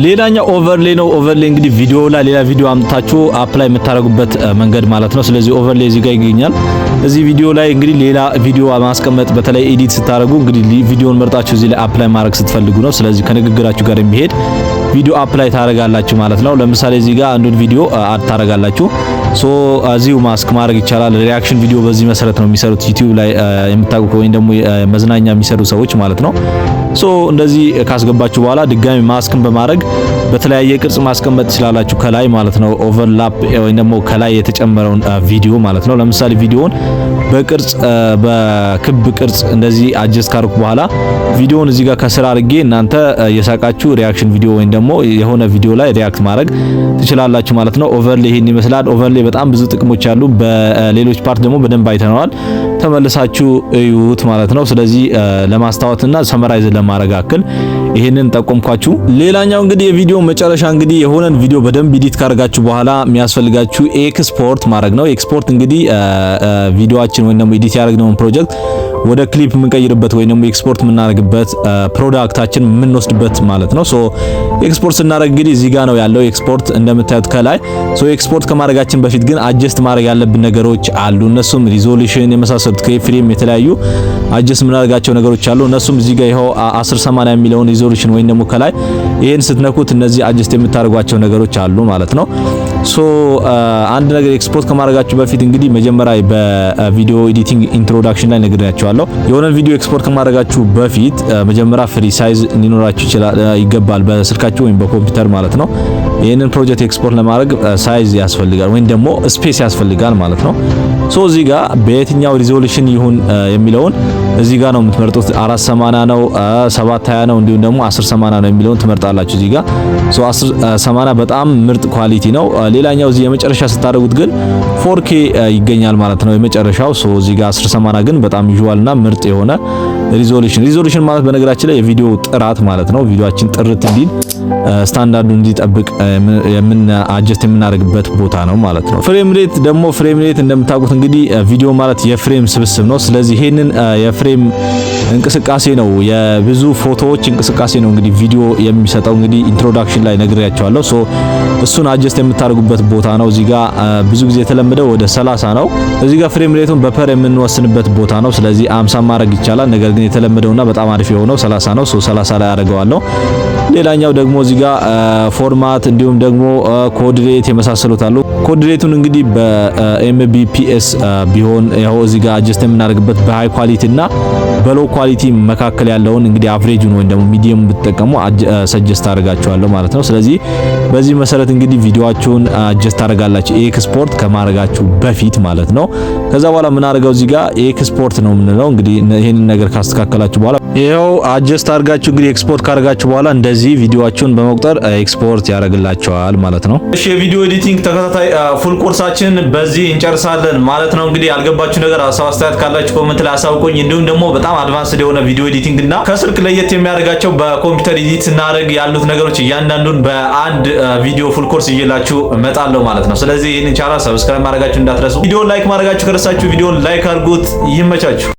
ሌላኛው ኦቨርሌይ ነው። ኦቨርሌይ እንግዲህ ቪዲዮ ላይ ሌላ ቪዲዮ አምጥታችሁ አፕላይ የምታደርጉበት መንገድ ማለት ነው። ስለዚህ ኦቨርሌይ እዚህ ጋር ይገኛል። እዚህ ቪዲዮ ላይ እንግዲህ ሌላ ቪዲዮ ማስቀመጥ በተለይ ኤዲት ስታደርጉ እንግዲህ ቪዲዮን መርጣችሁ እዚህ ላይ አፕላይ ማድረግ ስትፈልጉ ነው። ስለዚህ ከንግግራችሁ ጋር የሚሄድ ቪዲዮ አፕላይ ታደርጋላችሁ ማለት ነው። ለምሳሌ እዚህ ጋር አንዱን ቪዲዮ አድ ታደርጋላችሁ። እዚሁ ማስክ ማድረግ ይቻላል። ሪአክሽን ቪዲዮ በዚህ መሰረት ነው የሚሰሩት ዩቲዩብ ላይ የምታውቁ ወይም ደግሞ መዝናኛ የሚሰሩ ሰዎች ማለት ነው። እንደዚህ ካስገባችሁ በኋላ ድጋሚ ማስክን በማድረግ በተለያየ ቅርጽ ማስቀመጥ ትችላላችሁ ከላይ ማለት ነው። ኦቨርላፕ ወይም ደግሞ ከላይ የተጨመረውን ቪዲዮ ማለት ነው። ለምሳሌ ቪዲዮውን በቅርጽ በክብ ቅርጽ እንደዚህ አጀስት ካርኩ በኋላ ቪዲዮውን እዚህ ጋር ከስራ አድርጌ እናንተ የሳቃችሁ ሪአክሽን ቪዲዮ ወይም ደግሞ የሆነ ቪዲዮ ላይ ሪአክት ማድረግ ትችላላችሁ ማለት ነው። ኦቨርሌይ ይሄን ይመስላል። ኦቨርሌይ በጣም ብዙ ጥቅሞች አሉ። በሌሎች ፓርት ደግሞ በደንብ አይተነዋል። ተመልሳችሁ እዩት ማለት ነው። ስለዚህ ለማስታወትና ሰመራይዝ ለማድረግ አክል ይሄንን ጠቆምኳችሁ። ሌላኛው እንግዲህ የቪዲዮ መጨረሻ እንግዲህ የሆነን ቪዲዮ በደንብ ኤዲት ካደረጋችሁ በኋላ የሚያስፈልጋችሁ ኤክስፖርት ማድረግ ነው። ኤክስፖርት እንግዲህ ቪዲዮአችን ወይንም ኤዲት ያደረግነውን ፕሮጀክት ወደ ክሊፕ የምንቀይርበት ወይንም ኤክስፖርት የምናደርግበት ፕሮዳክታችን የምንወስድበት ማለት ነው። ሶ ኤክስፖርት ስናደርግ እንግዲህ እዚህ ጋር ነው ያለው ኤክስፖርት እንደምታዩት ከላይ። ሶ ኤክስፖርት ከማድረጋችን በፊት ግን አጀስት ማድረግ ያለብን ነገሮች አሉ። እነሱም ሪዞሉሽን የመሳሰሉት ከፍሬም የተለያዩ አጀስት የምናደርጋቸው ነገሮች አሉ። እነሱም እዚህ ጋር ይሄው 1080 የሚለውን ሪዞሉሽን ወይንም ደግሞ ከላይ ይሄን ስትነኩት እነዚህ አጀስት የምታደርጓቸው ነገሮች አሉ ማለት ነው። ሶ አንድ ነገር ኤክስፖርት ከማድረጋችሁ በፊት እንግዲህ መጀመሪያ በቪዲዮ ኤዲቲንግ ኢንትሮዳክሽን ላይ ነግሬያችኋለሁ። የሆነ ቪዲዮ ኤክስፖርት ከማድረጋችሁ በፊት መጀመሪያ ፍሪ ሳይዝ ሊኖራችሁ ይገባል በስልካችሁ ወይም በኮምፒውተር ማለት ነው። ይሄንን ፕሮጀክት ኤክስፖርት ለማድረግ ሳይዝ ያስፈልጋል ወይም ደግሞ ስፔስ ያስፈልጋል ማለት ነው። ሶ እዚህ ጋር በየትኛው ሪዞሉሽን ይሁን የሚለውን እዚህ ጋር ነው የምትመርጡት። 480 ነው 720 ነው እንዲሁም ደግሞ 1080 ነው የሚለውን ትመርጣላችሁ እዚህ ጋር። ሶ 1080 በጣም ምርጥ ኳሊቲ ነው። ሌላኛው እዚህ የመጨረሻ ስታደርጉት ግን 4K ይገኛል ማለት ነው የመጨረሻው። ሶ እዚህ ጋር 1080 ግን በጣም ዩዥዋልና ምርጥ የሆነ ሪዞሉሽን ማለት በነገራችን ላይ የቪዲዮ ጥራት ማለት ነው። ቪዲዮአችን ጥርት እንዲል ስታንዳርዱ እንዲጠብቅ አጀስት የምናደርግበት ቦታ ነው ማለት ነው። ፍሬም ሬት እንደምታውቁት እንግዲህ ቪዲዮ ማለት የፍሬም ስብስብ ነው። ስለዚህ ይሄንን የፍሬም እንቅስቃሴ ነው የብዙ ፎቶዎች እንቅስቃሴ ነው እንግዲህ ቪዲዮ የሚሰጠው። እንግዲህ ኢንትሮዳክሽን ላይ ነግሬያቸዋለሁ። ሶ እሱን አጀስት የምታደርጉበት ቦታ ነው። እዚህ ጋር ብዙ ጊዜ የተለመደው ወደ 30 ነው። እዚህ ጋር ፍሬም ሬቱን በፐር የምንወስንበት ቦታ ነው። ስለዚህ 50 ማድረግ ይቻላል። ነገር ግን የተለመደውና በጣም አሪፍ የሆነው 30 ነው። ሶ 30 ላይ አደርገዋለሁ። ሌላኛው ደግሞ እዚህ ጋር ፎርማት እንዲሁም ደግሞ ኮድ ሬት የመሳሰሉት አሉ። ኮድ ሬቱን እንግዲህ በኤምቢፒኤስ ቢሆን ያው እዚህ ጋር አጀስት የምናደርግበት በሃይ ኳሊቲ እና በሎ ኳሊቲ መካከል ያለውን እንግዲህ አቨሬጁን ወይም ደግሞ ሚዲየም ብትጠቀሙ ሰጀስት አደርጋችኋለሁ ማለት ነው። ስለዚህ በዚህ መሰረት እንግዲህ ቪዲዮአችሁን አጀስት አደርጋላችሁ ኤክስፖርት ከማድረጋችሁ በፊት ማለት ነው። ከዛ በኋላ ምን አደርገው እዚህ ጋር ኤክስፖርት ነው የምንለው። እንግዲህ ይሄንን ነገር ካስተካከላችሁ በኋላ ይሄው አጀስት አድርጋችሁ እንግዲህ ኤክስፖርት ካደረጋችሁ በኋላ እንደዚህ ቪዲዮአችሁን በመቁጠር ኤክስፖርት ያደርግላችኋል ማለት ነው። እሺ የቪዲዮ ኤዲቲንግ ተከታታይ ፉል ኮርሳችን በዚህ እንጨርሳለን ማለት ነው። እንግዲህ ያልገባችሁ ነገር ሀሳብ አስተያየት ካላችሁ ኮሜንት ላይ አሳውቁኝ። እንዲሁም ደግሞ በጣም አድቫንስድ የሆነ ቪዲዮ ኤዲቲንግ እና ከስልክ ለየት የሚያደርጋቸው በኮምፒውተር ኤዲት ስናደርግ ያሉት ነገሮች እያንዳንዱን በአንድ ቪዲዮ ፉል ኮርስ እየላችሁ እመጣለሁ ማለት ነው። ስለዚህ ይህንን ቻናል ሰብስክራይብ ማድረጋችሁ እንዳትረሱ። ቪዲዮን ላይክ ማድረጋችሁ ከረሳችሁ ቪዲዮን ላይክ አድርጉት። ይመቻችሁ።